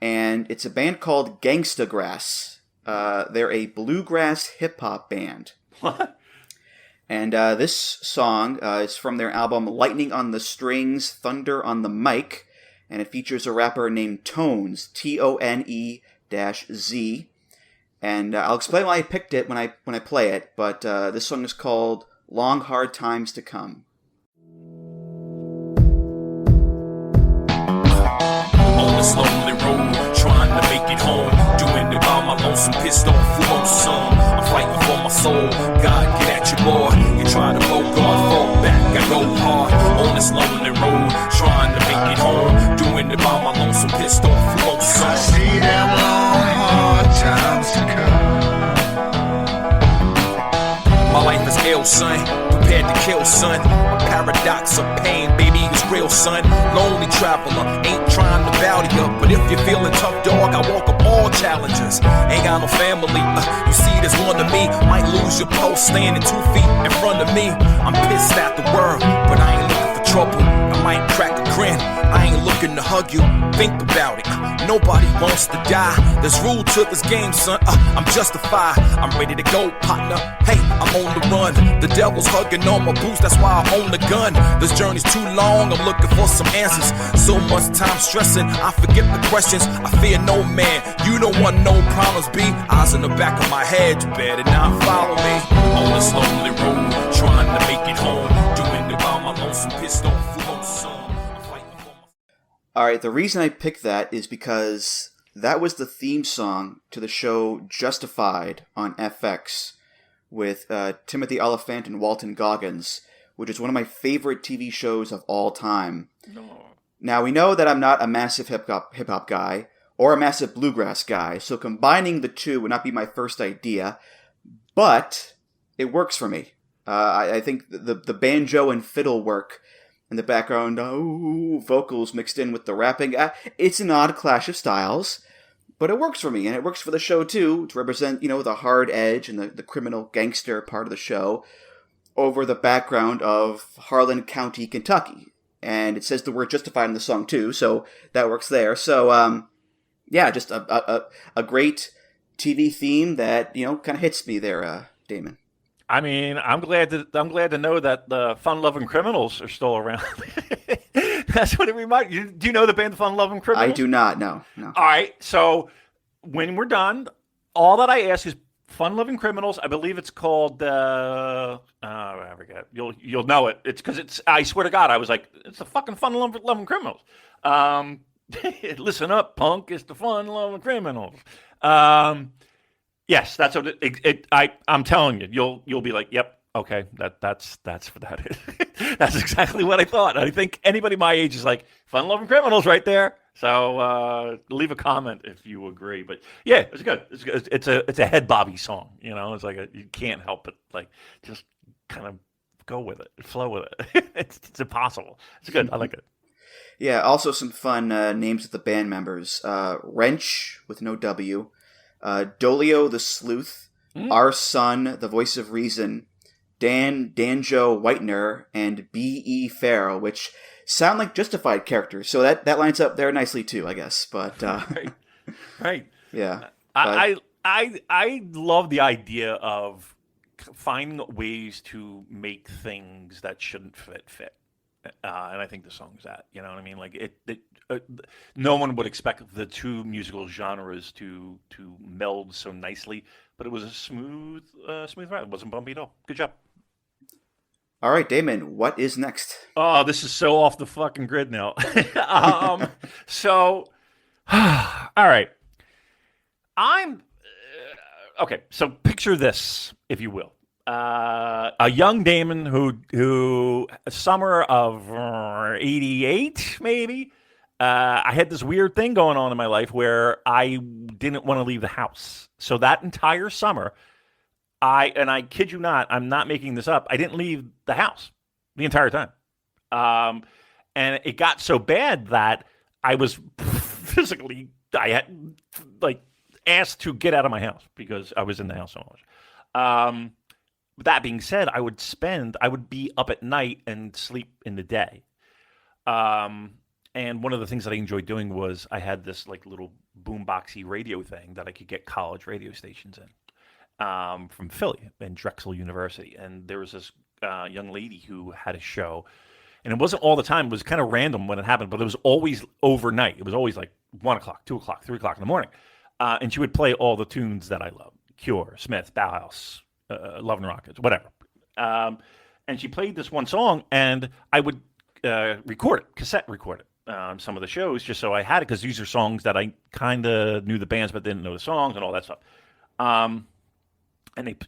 and it's a band called Gangsta Grass. They're a bluegrass hip-hop band.
What?
And this song is from their album Lightning on the Strings, Thunder on the Mic, and it features a rapper named Tones, Tone-Z. And I'll explain why I picked it when I play it, but this song is called Long Hard Times to Come.
On this lonely road, trying to make it home, doing it by my lonesome, pissed off, who won't some? I'm fighting for my soul, God, get at your boy. You try to go God, fall back, I go hard. On this lonely road, trying to make it home, doing it by my lonesome, pissed off, who won't some?
I see them long hard times to come.
My life is ill, son, prepared to kill, son. A paradox of pain, baby, is real, son. Lonely traveler, ain't trying to bow you up, but if you're feeling tough, dog, I walk up all challenges. Ain't got no family, you see this one to me. Might lose your post standing 2 feet in front of me. I'm pissed at the world, but I ain't looking for trouble. I might crack a grin, I ain't looking to hug you. Think about it, nobody wants to die. There's rule to this game, son, I'm justified. I'm ready to go, partner, hey, I'm on the run. The devil's hugging on my boots, that's why I own the gun. This journey's too long, I'm looking for some answers. So much time stressing, I forget the questions. I fear no man, you don't want no problems, B. Eyes in the back of my head, you better not follow me. On this lonely road, trying to make it home, doing it by my lonesome, pissed off, who won't some?
Alright, the reason I picked that is because that was the theme song to the show Justified on FX with Timothy Oliphant and Walton Goggins, which is one of my favorite TV shows of all time.
No.
Now, we know that I'm not a massive hip-hop guy or a massive bluegrass guy, so combining the two would not be my first idea, but it works for me. I think the banjo and fiddle work in the background, vocals mixed in with the rapping. It's an odd clash of styles, but it works for me, and it works for the show too, to represent, the hard edge and the criminal gangster part of the show over the background of Harlan County, Kentucky. And it says the word justified in the song too, so that works there. So, just a great TV theme that kind of hits me there, Damon.
I mean, I'm glad to know that the Fun-Loving Criminals are still around. That's what it reminds you. Do you know the band Fun-Loving Criminals?
I do not. No.
All right. So when we're done, all that I ask is Fun-Loving Criminals. I believe it's called. I forget. You'll know it. It's because it's. I swear to God, I was like, it's the fucking Fun-Loving Criminals. Listen up, punk. It's the Fun-Loving Criminals. Yes, that's what I'm telling you. You'll be like, yep, okay, that's what that is. That's exactly what I thought. I think anybody my age is like, Fun-Loving Criminals right there. So leave a comment if you agree. But yeah, it's good. It's a head bobby song. It's like you can't help it. Like just kind of go with it, flow with it. It's impossible. It's good. I like it.
Yeah. Also, some fun names of the band members: Wrench with no W. Dolio the Sleuth, Our Son, the Voice of Reason, Danjo Whitener, and B.E. Farrell, which sound like Justified characters. So that lines up there nicely too, I guess. But
right.
Yeah.
I love the idea of finding ways to make things that shouldn't fit. And I think the song's that. You know what I mean? Like no one would expect the two musical genres to meld so nicely, but it was a smooth ride. It wasn't bumpy at all. Good job.
All right, Damon, what is next?
Oh, this is so off the fucking grid now. So, all right. Okay, so picture this, if you will. A young Damon who summer of 88, maybe, I had this weird thing going on in my life where I didn't want to leave the house. So that entire summer, I kid you not, I'm not making this up, I didn't leave the house the entire time. And it got so bad that I was I had asked to get out of my house because I was in the house so much. That being said, I would be up at night and sleep in the day. And one of the things that I enjoyed doing was I had this little boomboxy radio thing that I could get college radio stations in from Philly and Drexel University. And there was this young lady who had a show. And it wasn't all the time. It was kind of random when it happened, but it was always overnight. It was always 1 o'clock, 2 o'clock, 3 o'clock in the morning. And she would play all the tunes that I love. Cure, Smith, Bauhaus, Love and Rockets, whatever. And she played this one song, and I would cassette record it. Some of the shows, just so I had it, because these are songs that I kind of knew the bands but didn't know the songs and all that stuff. And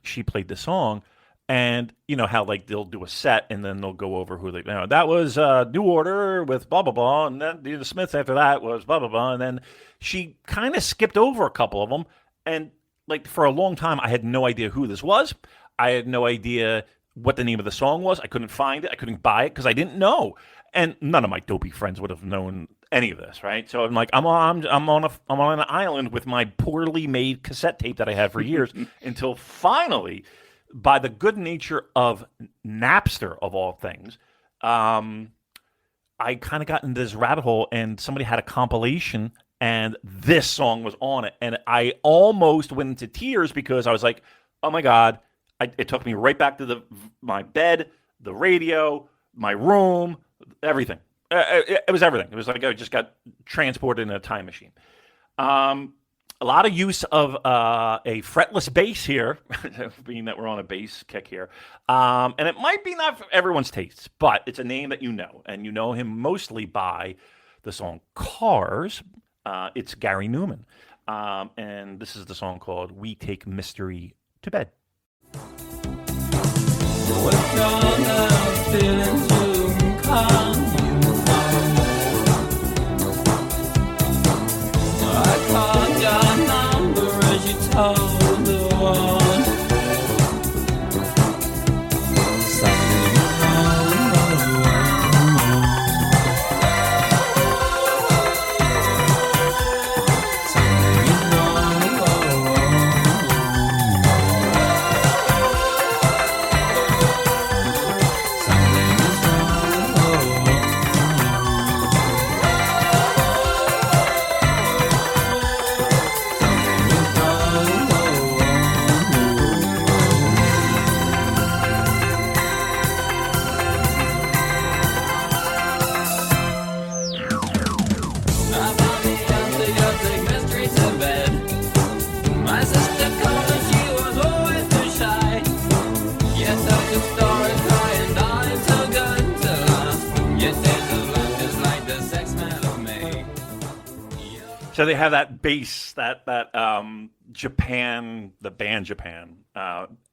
she played the song, and you know how they'll do a set and then they'll go over who that was New Order with blah blah blah, and then the Smiths after that was blah blah blah, and then she kind of skipped over a couple of them, and for a long time I had no idea who this was. I had no idea what the name of the song was. I couldn't find it. I couldn't buy it because I didn't know. And none of my dopey friends would have known any of this, right? So I'm I'm on an island with my poorly made cassette tape that I had for years until finally, by the good nature of Napster of all things, I kind of got into this rabbit hole, and somebody had a compilation, and this song was on it, and I almost went into tears because I was like, "Oh my God!" It took me right back to my bed, the radio, my room. Everything. It was everything. It was like I just got transported in a time machine. A lot of use of a fretless bass here, being that we're on a bass kick here. And it might be not for everyone's tastes, but it's a name that you know. And you know him mostly by the song Cars. It's Gary Newman. And this is the song called We Take Mystery to Bed.
What you're now feeling to calm you down. I called your number as you told the one. Something is wrong.
So they have that bass, that Japan, the band Japan,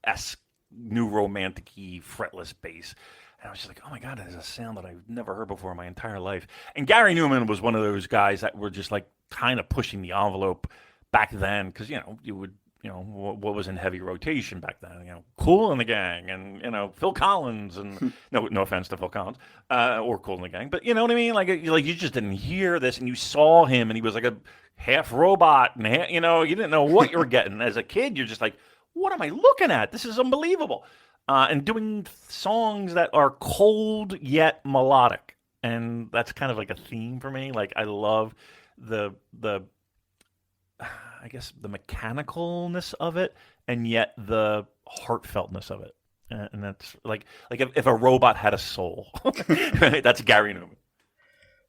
esque new romantic-y fretless bass. And I was just like, oh my God, that is a sound that I've never heard before in my entire life. And Gary Newman was one of those guys that were just like kind of pushing the envelope back then, because, you would, what was in heavy rotation back then, Kool and the Gang and, Phil Collins and no offense to Phil Collins, or Kool and the Gang, but you know what I mean? Like you just didn't hear this, and you saw him and he was like a half robot, and you didn't know what you were getting. As a kid, you're just like, what am I looking at? This is unbelievable. And doing songs that are cold yet melodic. And that's kind of like a theme for me. Like, I love the I guess the mechanicalness of it, and yet the heartfeltness of it. And that's like if a robot had a soul, right? That's Gary Newman.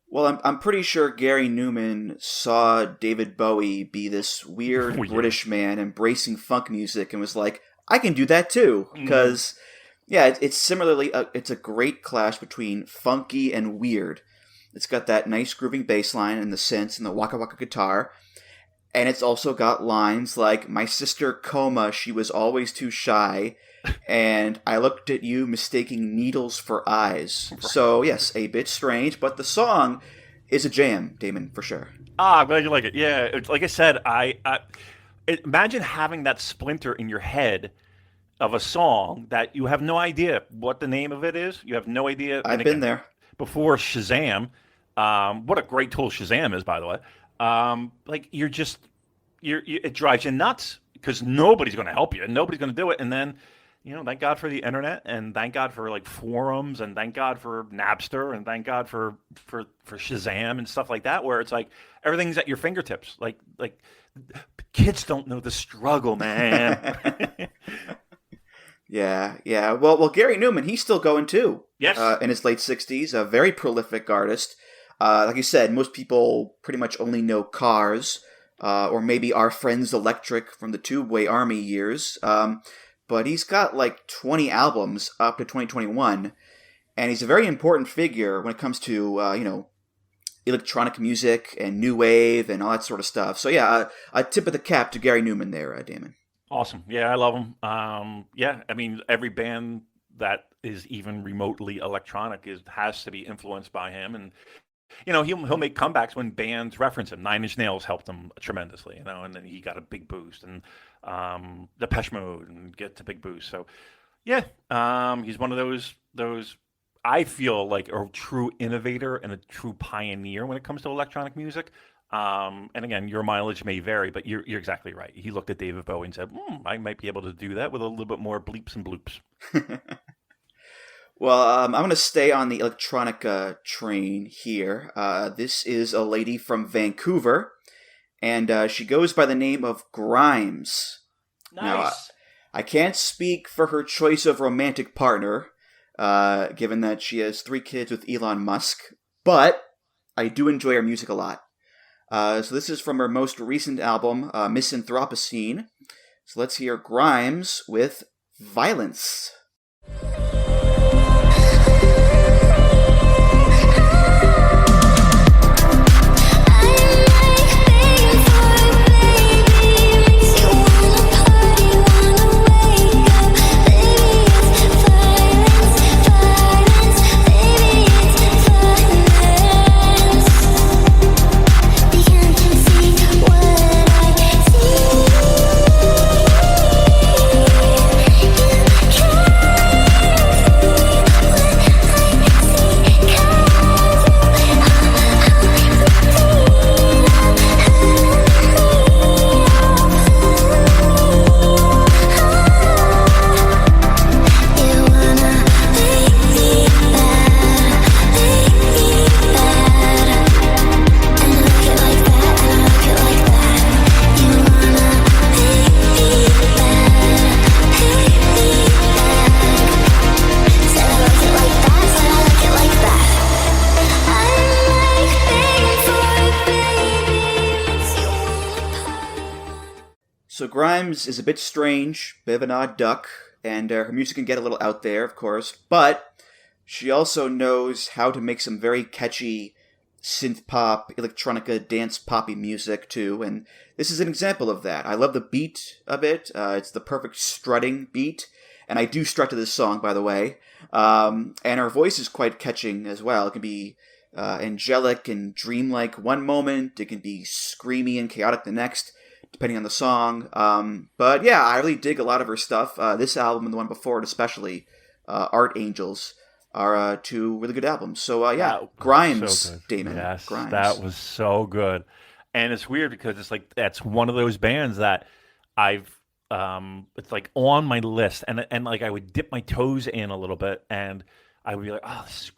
Well, I'm pretty sure Gary Newman saw David Bowie be this weird British man embracing funk music and was like, I can do that too. Because, it's similarly, it's a great clash between funky and weird. It's got that nice grooving bass line and the synths and the waka waka guitar. And it's also got lines like, my sister Coma, she was always too shy. And I looked at you mistaking needles for eyes. Right. So, yes, a bit strange, but the song is a jam, Damon, for sure.
I'm glad you like it. Yeah, like I said, imagine having that splinter in your head of a song that you have no idea what the name of it is. You have no idea.
I've been there.
Before Shazam, what a great tool Shazam is, by the way. It drives you nuts because nobody's going to help you and nobody's going to do it. And then, thank God for the internet, and thank God for like forums, and thank God for Napster, and thank God for Shazam and stuff like that, where it's like everything's at your fingertips. Like kids don't know the struggle, man.
Yeah. Well, Gary Newman, he's still going too.
Yes.
In his late 60s, a very prolific artist. Like you said, most people pretty much only know Cars, or maybe Our Friends Electric from the Tubeway Army years. But he's got like 20 albums up to 2021, and he's a very important figure when it comes to, electronic music and new wave and all that sort of stuff. So yeah, a tip of the cap to Gary Newman there, Damon.
Awesome. Yeah, I love him. I mean, every band that is even remotely electronic has to be influenced by him, and he'll make comebacks when bands reference him. Nine Inch Nails helped him tremendously, and then he got a big boost, and Depeche Mode and gets a big boost. So, yeah, he's one of those. I feel like a true innovator and a true pioneer when it comes to electronic music. And again, your mileage may vary, but you're exactly right. He looked at David Bowie and said, I might be able to do that with a little bit more bleeps and bloops.
Well, I'm going to stay on the electronica train here. This is a lady from Vancouver, and she goes by the name of Grimes.
Nice.
Now, I can't speak for her choice of romantic partner, given that she has 3 kids with Elon Musk, but I do enjoy her music a lot. So this is from her most recent album, Misanthropocene. So let's hear Grimes with Violence. So Grimes is a bit strange, bit of an odd duck, and her music can get a little out there, of course, but She also knows how to make some very catchy synth pop, electronica, dance poppy music too, and this is an example of that. I love the beat of it. It's the perfect strutting beat, and I do strut to this song, by the way. And her voice is quite catching as well. It can be angelic and dreamlike one moment. It can be screamy and chaotic the next, depending on the song. But yeah, I really dig a lot of her stuff. This album and the one before it especially, Art Angels, are two really good albums. So yeah, Grimes,
so
Damon.
Yes,
Grimes.
that was so good. And it's weird because it's like that's one of those bands that I've it's like on my list, and like I would dip my toes in a little bit, and I would be like, oh, this is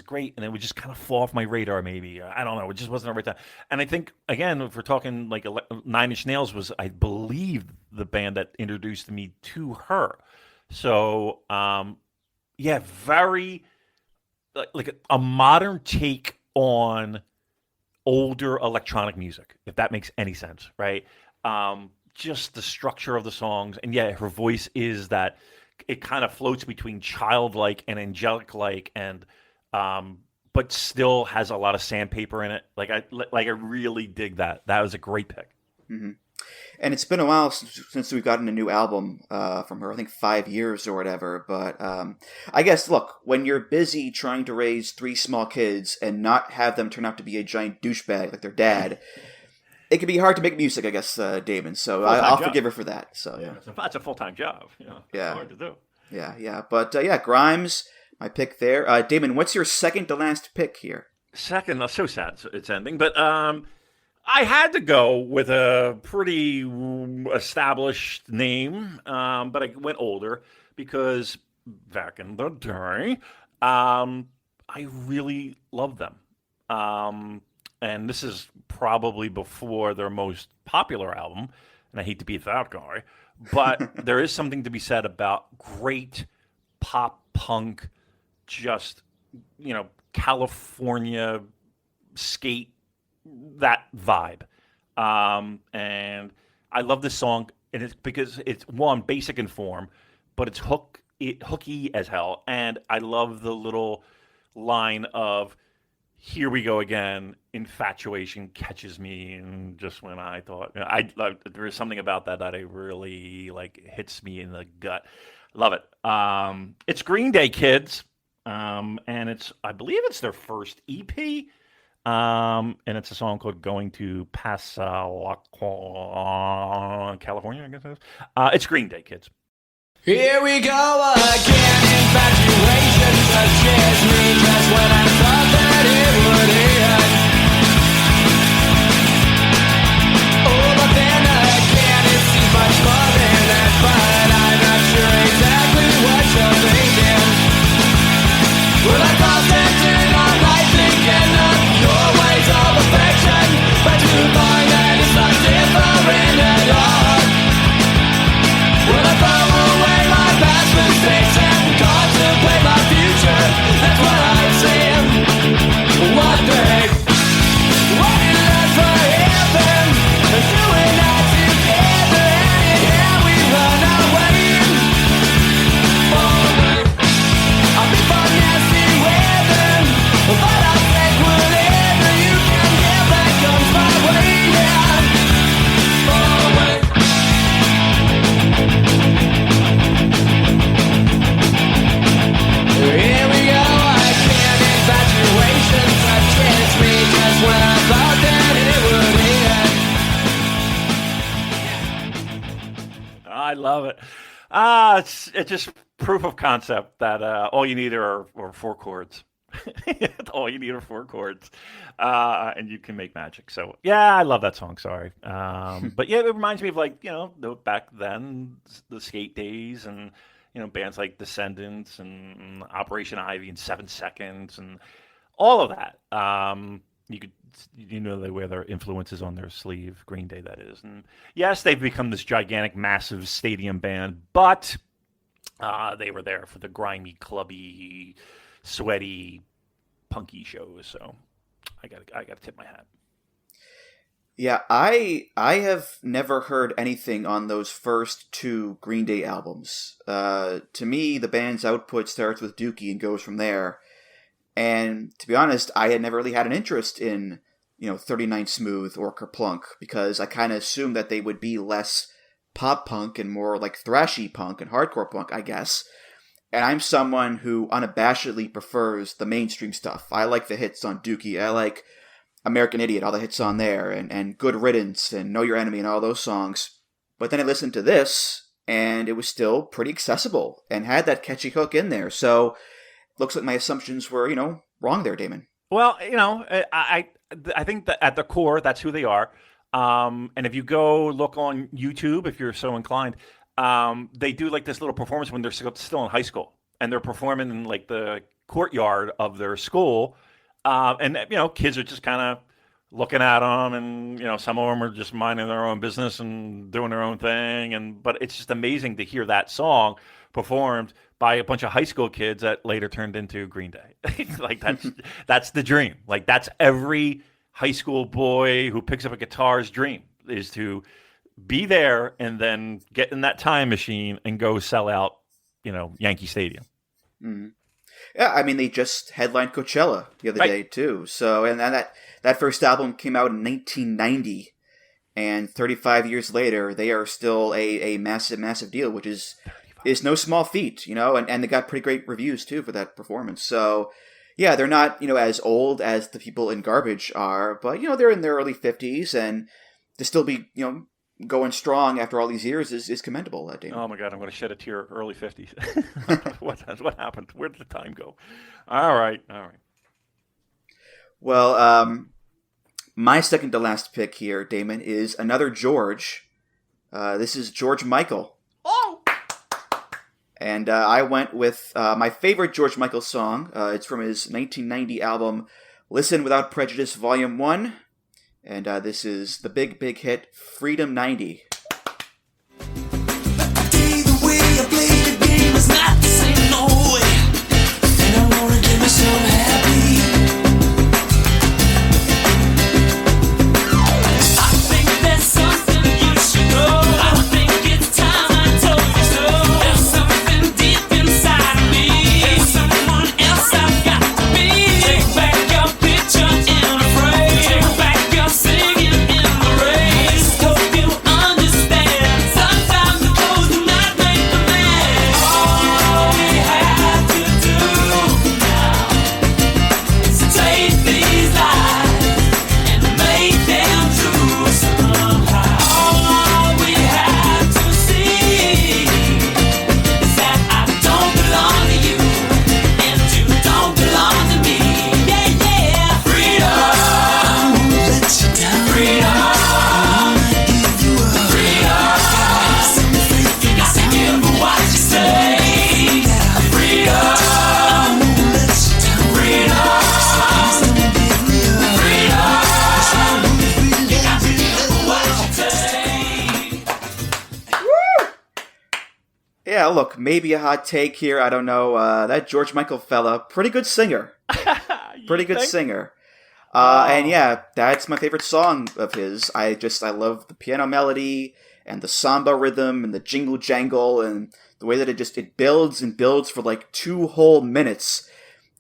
great, and it would just kind of fall off my radar. Maybe I don't know, it just wasn't the right time. And I think again, if we're talking like Nine Inch Nails was, I believe, the band that introduced me to her. So yeah, very like a modern take on older electronic music, if that makes any sense, right? Just the structure of the songs, and yeah, her voice is that it kind of floats between childlike and angelic-like, and but still has a lot of sandpaper in it. Like I really dig that. That was a great pick.
Mm-hmm. And it's been a while since we've gotten a new album from her. I think 5 years or whatever. But I guess, look, when you're busy trying to raise 3 small kids and not have them turn out to be a giant douchebag like their dad, it can be hard to make music, I guess, Damon. So I'll forgive her for that. So yeah,
That's a full-time job. Yeah. It's hard to do.
Yeah. But yeah, Grimes, my pick there. Damon, what's your second to last pick here?
Second, that's so sad it's ending, but I had to go with a pretty established name, but I went older because back in the day, I really loved them. And this is probably before their most popular album, and I hate to be that guy, but there is something to be said about great pop punk, just, California skate, that vibe. And I love this song, and it's because it's one, basic in form, but it's hooky as hell. And I love the little line of, here we go again, infatuation catches me, and just when I thought, there is something about that I really hits me in the gut. Love it. It's Green Day, kids. And I believe it's their first EP. And it's a song called Going to Pasadena, California, I guess it is. It's Green Day, kids.
Here we go again, infatuation touches me just when I thought that it would end. Oh, but then again, it seems much more than that, but I'm not sure exactly what you're thinking. Well, I concentrate on life, thinking of your ways of affection, but you find that it's not different at all. Well, I throw away my past mistakes and contemplate my future. That's what I'm saying. One day, walking out for heaven, and doing that together, and in here we run away. Forward, I'll be for nasty weather, but I'll take whatever you can get that comes my way. Yeah, forward. Here we go again, infatuation touches me just when I thought that it would end.
I love it. It's just proof of concept that all you need are 4 chords. All you need are 4 chords, and you can make magic. So yeah, I love that song. Sorry, but yeah, it reminds me of back then, the skate days, and bands like Descendants and Operation Ivy and 7 Seconds and all of that. They wear their influences on their sleeve, Green Day, that is. And yes, they've become this gigantic, massive stadium band, but they were there for the grimy, clubby, sweaty, punky shows. So I got to tip my hat.
Yeah, I have never heard anything on those first two Green Day albums. To me, the band's output starts with Dookie and goes from there. And to be honest, I had never really had an interest in, 39 Smooth or Kerplunk, because I kind of assumed that they would be less pop punk and more like thrashy punk and hardcore punk, I guess. And I'm someone who unabashedly prefers the mainstream stuff. I like the hits on Dookie. I like American Idiot, all the hits on there, and Good Riddance and Know Your Enemy and all those songs. But then I listened to this, and it was still pretty accessible and had that catchy hook in there. So looks like my assumptions were, wrong there, Damon.
Well, I think that at the core, that's who they are. And if you go look on YouTube, if you're so inclined, they do like this little performance when they're still in high school, and they're performing in like the courtyard of their school. And kids are just kind of looking at them, and some of them are just minding their own business and doing their own thing. But it's just amazing to hear that song performed by a bunch of high school kids that later turned into Green Day. Like that's the dream. Like that's every high school boy who picks up a guitar's dream, is to be there and then get in that time machine and go sell out, Yankee Stadium.
Mm-hmm. Yeah, I mean, they just headlined Coachella the other day too. So, and that first album came out in 1990, and 35 years later, they are still a massive, massive deal, which is no small feat, and they got pretty great reviews too for that performance. So, yeah, they're not, as old as the people in Garbage are, but, they're in their early 50s, and to still be, going strong after all these years is commendable, Damon.
Oh my God, I'm going to shed a tear. Early 50s. What happened? Where did the time go? All right.
Well, my second to last pick here, Damon, is another George. This is George Michael.
Oh!
And I went with my favorite George Michael song. It's from his 1990 album, Listen Without Prejudice, Volume 1. And this is the big, big hit, Freedom 90. Yeah, look, maybe a hot take here. I don't know. That George Michael fella, pretty good singer. Pretty good singer. And yeah, that's my favorite song of his. I love the piano melody and the samba rhythm and the jingle jangle and the way that it builds and builds for like 2 whole minutes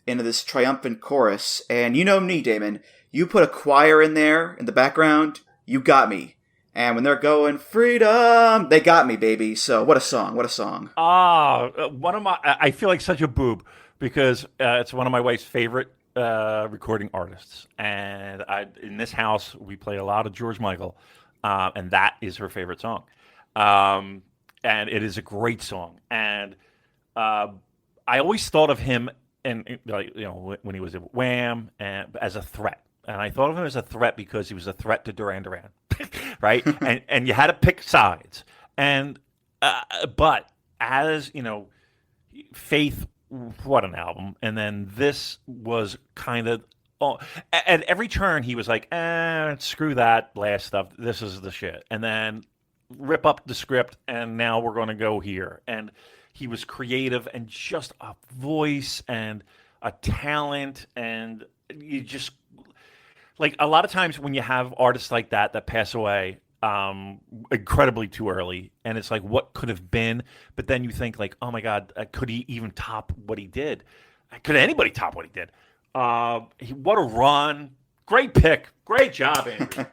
into this triumphant chorus. And you know me, Damon. You put a choir in there in the background, you got me. And when they're going, freedom, they got me, baby. So what a song, what a song.
I feel like such a boob because it's one of my wife's favorite recording artists. And in this house, we play a lot of George Michael, and that is her favorite song. And it is a great song. And I always thought of him, and when he was at Wham, and as a threat. And I thought of him as a threat because he was a threat to Duran Duran, right? and you had to pick sides. And but as Faith, what an album! And then this was kind of at every turn he was like, screw that last stuff. This is the shit. And then rip up the script, and now we're going to go here. And he was creative and just a voice and a talent, and you just. like a lot of times when you have artists like that pass away incredibly too early, and it's like, what could have been? But then you think like, oh my God, could he even top what he did? Could anybody top what he did? What a run. Great pick. Great job, Andrew.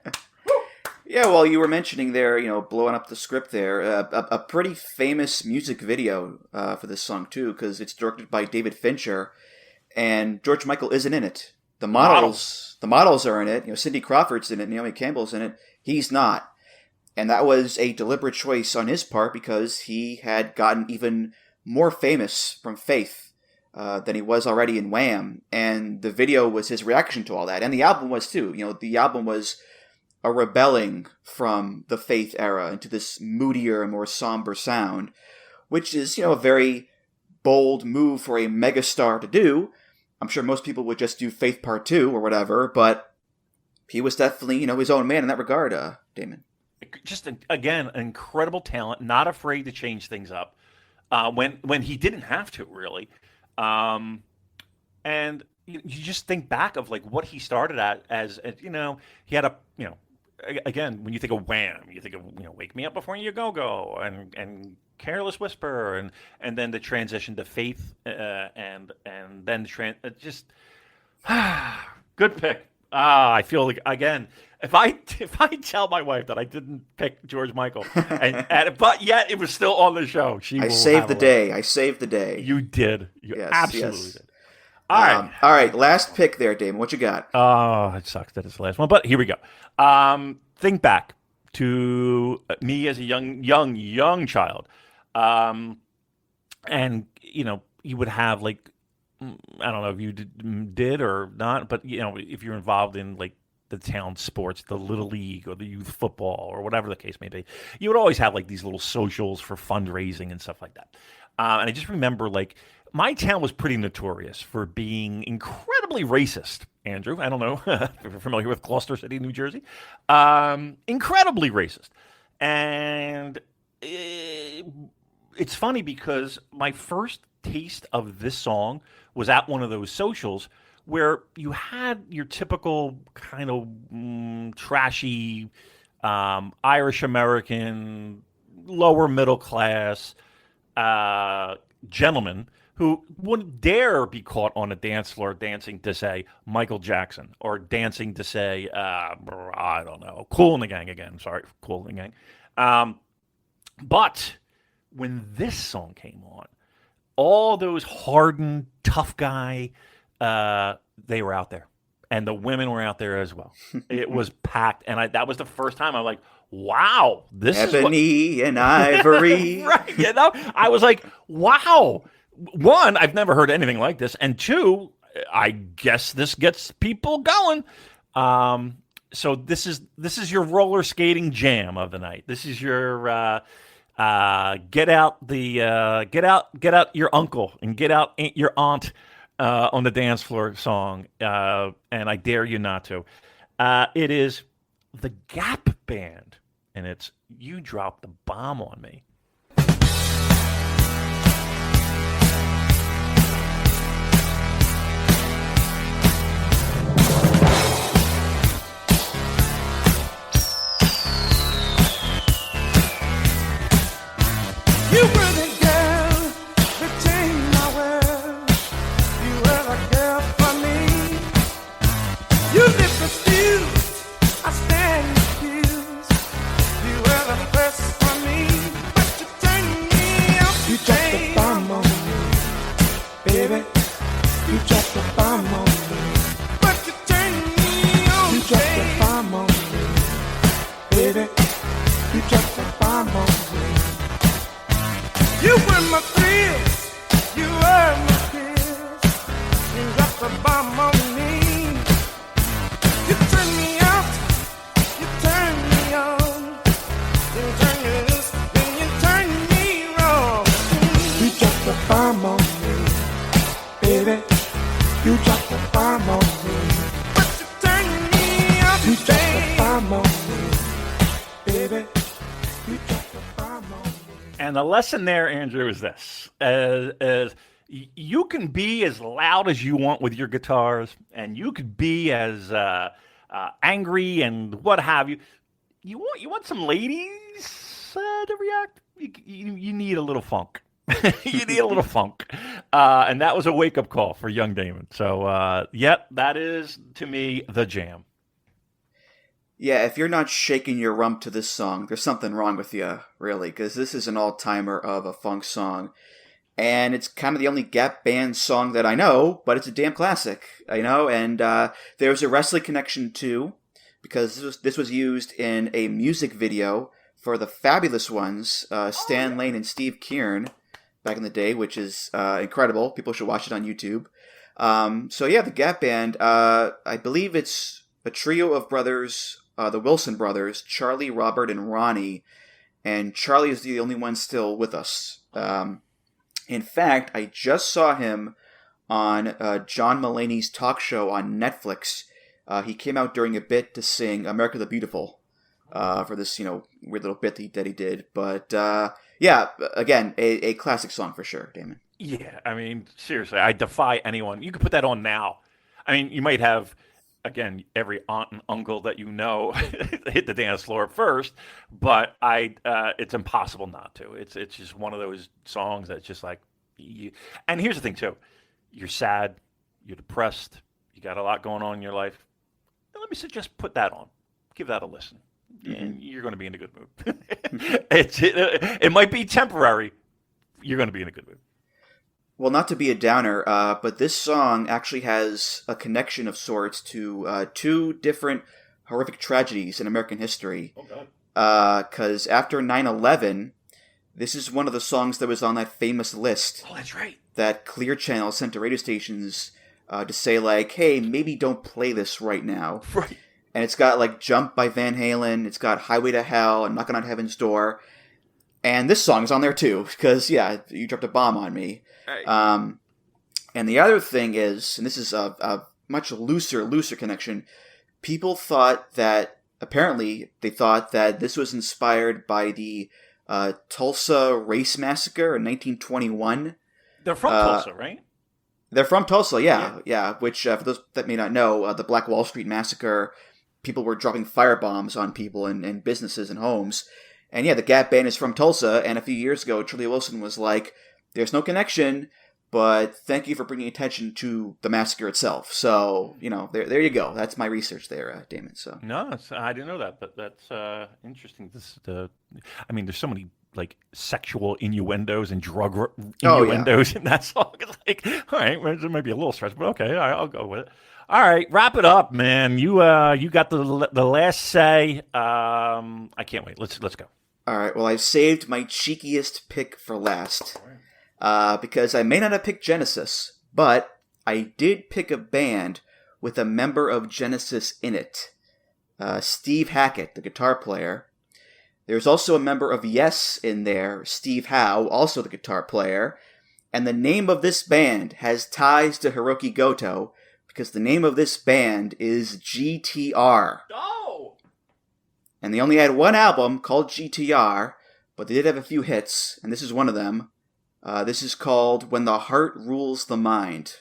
Yeah, well, you were mentioning there, blowing up the script there, a pretty famous music video for this song, too, because it's directed by David Fincher, and George Michael isn't in it. The models are in it. Cindy Crawford's in it, Naomi Campbell's in it. He's not. And that was a deliberate choice on his part because he had gotten even more famous from Faith than he was already in Wham! And the video was his reaction to all that. And the album was, too. The album was a rebelling from the Faith era into this moodier and more somber sound, which is, a very bold move for a megastar to do. I'm sure most people would just do Faith Part 2 or whatever, but he was definitely, his own man in that regard, Damon.
Just, again, an incredible talent, not afraid to change things up when he didn't have to, really. And you just think back of, like, what he started at as he had again, when you think of Wham, you think of Wake Me Up Before You Go and Careless Whisper and then the transition to Faith and then just good pick. I feel like, again, if I tell my wife that I didn't pick George Michael but yet it was still on the show, I saved
the day.
You did. You absolutely did.
All right. Last pick there, Damon. What you got?
Oh, it sucks that it's the last one, but here we go. Think back to me as a young child, and you would have, like, I don't know if you did or not, but if you're involved in, like, the town sports, the little league or the youth football or whatever the case may be, you would always have, like, these little socials for fundraising and stuff like that. And I just remember, like, my town was pretty notorious for being incredibly racist, Andrew. I don't know if you're familiar with Gloucester City, New Jersey. Incredibly racist. And it's funny because my first taste of this song was at one of those socials where you had your typical kind of trashy Irish-American, lower middle class gentleman who wouldn't dare be caught on a dance floor dancing to, say, Michael Jackson, or dancing to, say, I don't know, Kool and the Gang again. Sorry, Kool and the Gang. But when this song came on, all those hardened, tough guy, they were out there. And the women were out there as well. It was packed. And that was the first time I'm like, wow, this is
Ebony and Ivory.
Right, I was like, wow. One, I've never heard anything like this, and two, I guess this gets people going. So this is your roller skating jam of the night. This is your get out your uncle and get out your aunt on the dance floor song, and I dare you not to. It is the Gap Band, and it's You Dropped the Bomb on Me.
You were the girl that changed my world. You were the girl for me. You lit the fuse, I stand accused. You were the first for me, but you turned me out. You dropped the bomb on me, baby. You dropped the bomb on me, but you turned me on. You dropped the bomb on me, baby. You dropped the bomb on me. You were my thrills, you were my pills. You dropped the bomb on me. You turned me out, you turned me on. You turned me loose, then you turned me wrong. You dropped the bomb on me, baby. You dropped the bomb on me. But you turned me out. You dropped the bomb on me, baby. You dropped the bomb on me.
And the lesson there, Andrew, is this. You can be as loud as you want with your guitars, and you could be as angry and what have you. You want some ladies to react? You need a little funk. You need a little funk. And that was a wake-up call for young Damon. So, that is, to me, the jam.
Yeah, if you're not shaking your rump to this song, there's something wrong with you, really, because this is an all-timer of a funk song. And it's kind of the only Gap Band song that I know, but it's a damn classic, and there's a wrestling connection, too, because this was used in a music video for the Fabulous Ones, Stan Lane and Steve Kieran, back in the day, which is incredible. People should watch it on YouTube. The Gap Band, I believe it's a trio of brothers, the Wilson brothers, Charlie, Robert, and Ronnie, and Charlie is the only one still with us. In fact, I just saw him on John Mulaney's talk show on Netflix. He came out during a bit to sing America the Beautiful for this, weird little bit that he did. But, again, a classic song for sure, Damon.
Yeah, I mean, seriously, I defy anyone. You could put that on now. I mean, you might have, again, every aunt and uncle that you know hit the dance floor first, but it's impossible not to. It's just one of those songs that's just like, and here's the thing too, you're sad, you're depressed, you got a lot going on in your life. Let me suggest put that on, give that a listen, and you're going to be in a good mood. It might be temporary. You're going to be in a good mood.
Well, not to be a downer, but this song actually has a connection of sorts to two different horrific tragedies in American history.
Oh, God.
Because after 9/11, this is one of the songs that was on that famous list.
Oh, that's right.
That Clear Channel sent to radio stations to say, like, hey, maybe don't play this right now.
Right.
And it's got, like, Jump by Van Halen, it's got Highway to Hell and Knocking on Heaven's Door. And this song is on there, too, because, you dropped a bomb on me. Right. And the other thing is, and this is a much looser connection, people thought that, apparently, they thought that this was inspired by the Tulsa Race Massacre in 1921.
They're from Tulsa, right?
They're from Tulsa, yeah. Which, for those that may not know, the Black Wall Street Massacre, people were dropping firebombs on people and businesses and homes. And the Gap Band is from Tulsa, and a few years ago, Charlie Wilson was like, there's no connection, but thank you for bringing attention to the massacre itself. So, there you go. That's my research there, Damon. So
no, I didn't know that, but that's interesting. There's so many like sexual innuendos and drug innuendos in that song. It's like, all right, well, there might be a little stretch, but okay, I'll go with it. All right, wrap it up, man. You got the last say. I can't wait. Let's go.
All right. Well, I've saved my cheekiest pick for last. Because I may not have picked Genesis, but I did pick a band with a member of Genesis in it. Steve Hackett, the guitar player. There's also a member of Yes in there, Steve Howe, also the guitar player. And the name of this band has ties to Hirooki Goto, because the name of this band is GTR.
Oh!
And they only had one album called GTR, but they did have a few hits, and this is one of them. This is called When the Heart Rules the Mind.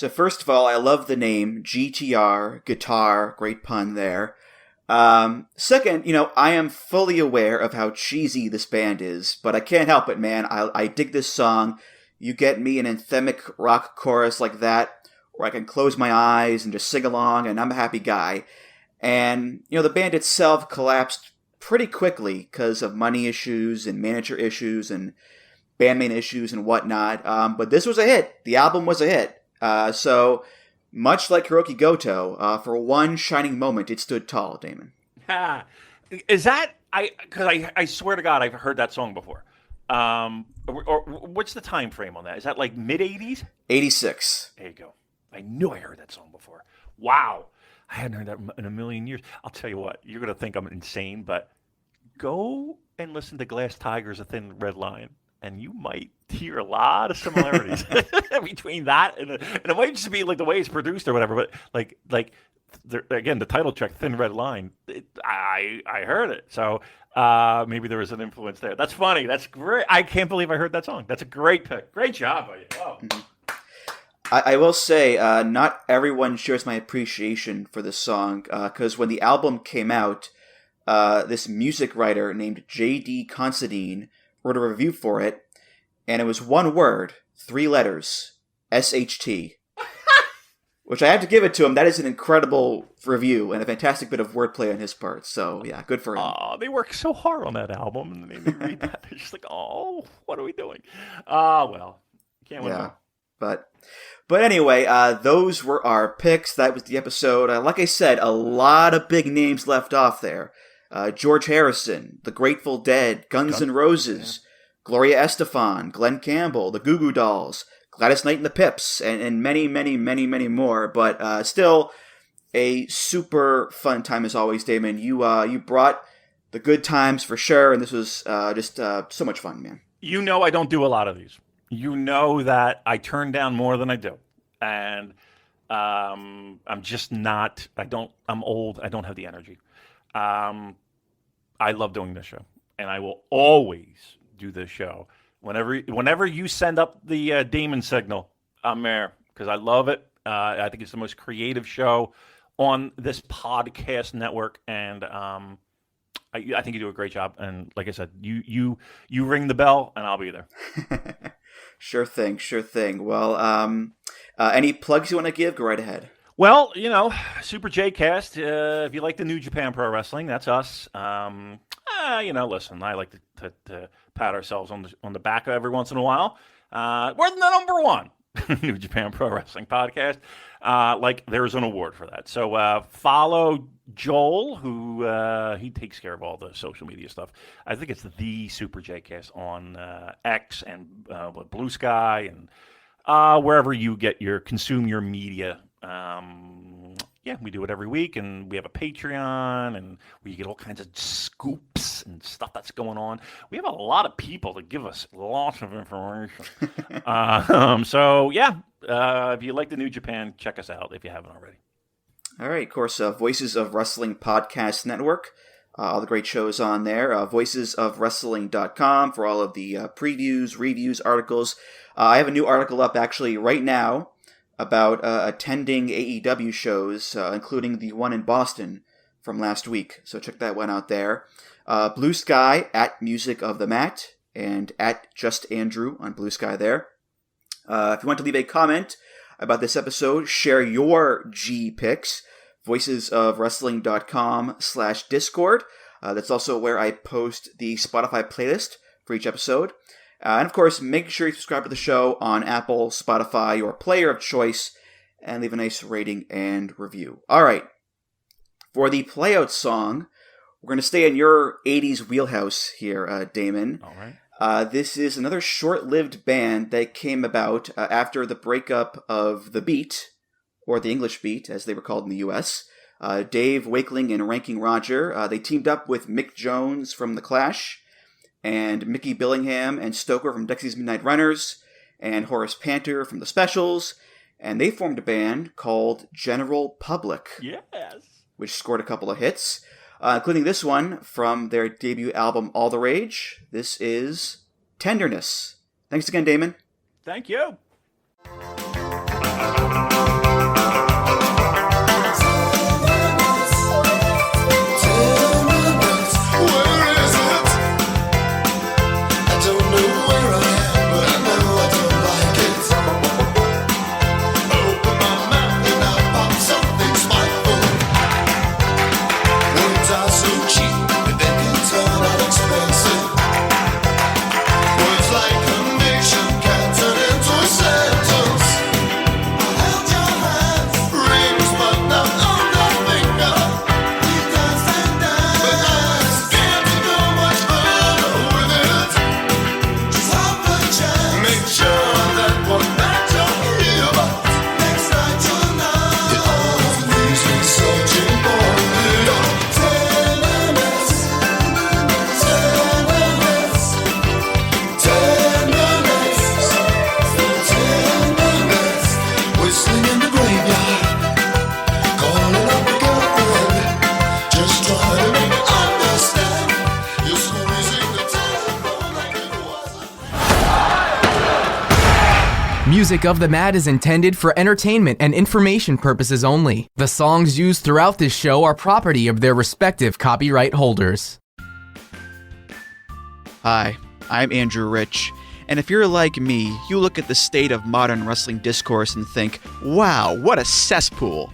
So first of all, I love the name GTR, guitar, great pun there. Second, I am fully aware of how cheesy this band is, but I can't help it, man. I dig this song. You get me an anthemic rock chorus like that, where I can close my eyes and just sing along, and I'm a happy guy. And, the band itself collapsed pretty quickly because of money issues and manager issues and bandmate issues and whatnot. But this was a hit. The album was a hit. So, much like Hirooki Goto, for one shining moment, it stood tall, Damon.
Is that, because I swear to God, I've heard that song before. Or what's the time frame on that? Is that like mid-'80s?
86.
There you go. I knew I heard that song before. Wow. I hadn't heard that in a million years. I'll tell you what, you're going to think I'm insane, but go and listen to Glass Tiger's A Thin Red Line, and you might hear a lot of similarities between that and it might just be like the way it's produced or whatever, but like again, the title track, Thin Red Line, I heard it. So maybe there was an influence there. That's funny. That's great. I can't believe I heard that song. That's a great pick. Great job by you. Oh.
Mm-hmm. I will say, not everyone shares my appreciation for this song, because when the album came out, this music writer named J.D. Considine wrote a review for it, and it was one word, 3 letters, S-H-T. Which I have to give it to him. That is an incredible review and a fantastic bit of wordplay on his part. So, yeah, good for him.
Oh, they worked so hard on that album, and they made me read that. They're just like, oh, what are we doing? Well, can't win.
Yeah, but anyway, those were our picks. That was the episode. Like I said, a lot of big names left off there. George Harrison, The Grateful Dead, Guns N' Roses, Gloria Estefan, Glenn Campbell, the Goo Goo Dolls, Gladys Knight and the Pips, and many, many, many, many more. But still, a super fun time as always, Damon. You brought the good times for sure, and this was just so much fun, man.
I don't do a lot of these. You know that I turn down more than I do. And I'm just not, I'm old. I don't have the energy. I love doing this show. And I will always do this show. Whenever you send up the Damon signal, I'm there. Because I love it. I think it's the most creative show on this podcast network. And I think you do a great job. And like I said, you ring the bell and I'll be there.
Sure thing. Well, any plugs you want to give? Go right ahead.
Well, Super J-Cast, if you like the New Japan Pro Wrestling, that's us. Listen, I like to pat ourselves on the back every once in a while. We're the number one New Japan Pro Wrestling podcast. There's an award for that. So follow Joel, who he takes care of all the social media stuff. I think it's the Super J-Cast on X and Bluesky and wherever you consume your media. We do it every week, and we have a Patreon, and we get all kinds of scoops and stuff that's going on. We have a lot of people that give us lots of information. If you like the New Japan, check us out if you haven't already.
All right, of course, Voices of Wrestling Podcast Network. All the great shows on there. Voicesofwrestling.com for all of the previews, reviews, articles. I have a new article up actually right now about attending AEW shows, including the one in Boston from last week. So check that one out there. Blue Sky at Music of the Mat and at Just Andrew on Blue Sky there. If you want to leave a comment about this episode, share your G picks, voicesofwrestling.com/Discord. That's also where I post the Spotify playlist for each episode. And of course, make sure you subscribe to the show on Apple, Spotify, your player of choice, and leave a nice rating and review. All right. For the playout song, we're going to stay in your 80s wheelhouse here, Damon.
All right.
This is another short-lived band that came about after the breakup of The Beat, or the English Beat, as they were called in the U.S. Dave Wakeling and Ranking Roger, they teamed up with Mick Jones from The Clash, and Mickey Billingham and Stoker from Dexy's Midnight Runners, and Horace Panter from The Specials, and they formed a band called General Public.
Yes.
Which scored a couple of hits, including this one from their debut album All the Rage. This is Tenderness. Thanks again, Damon.
Thank you.
Music of the Mat is intended for entertainment and information purposes only. The songs used throughout this show are property of their respective copyright holders.
Hi, I'm Andrew Rich, and if you're like me, you look at the state of modern wrestling discourse and think, wow, what a cesspool.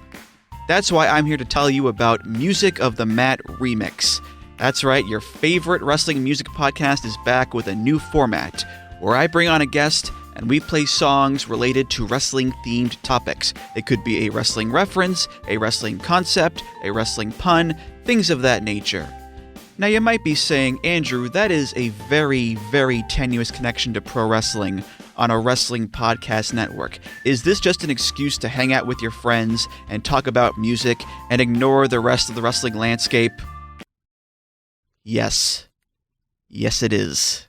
That's why I'm here to tell you about Music of the Mat Remix. That's right, your favorite wrestling music podcast is back with a new format, where I bring on a guest and we play songs related to wrestling-themed topics. It could be a wrestling reference, a wrestling concept, a wrestling pun, things of that nature. Now you might be saying, Andrew, that is a very, very tenuous connection to pro wrestling on a wrestling podcast network. Is this just an excuse to hang out with your friends and talk about music and ignore the rest of the wrestling landscape? Yes. Yes, it is.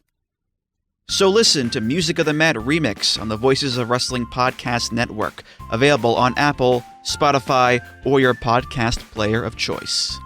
So listen to Music of the Mat Remix on the Voices of Wrestling Podcast Network, available on Apple, Spotify, or your podcast player of choice.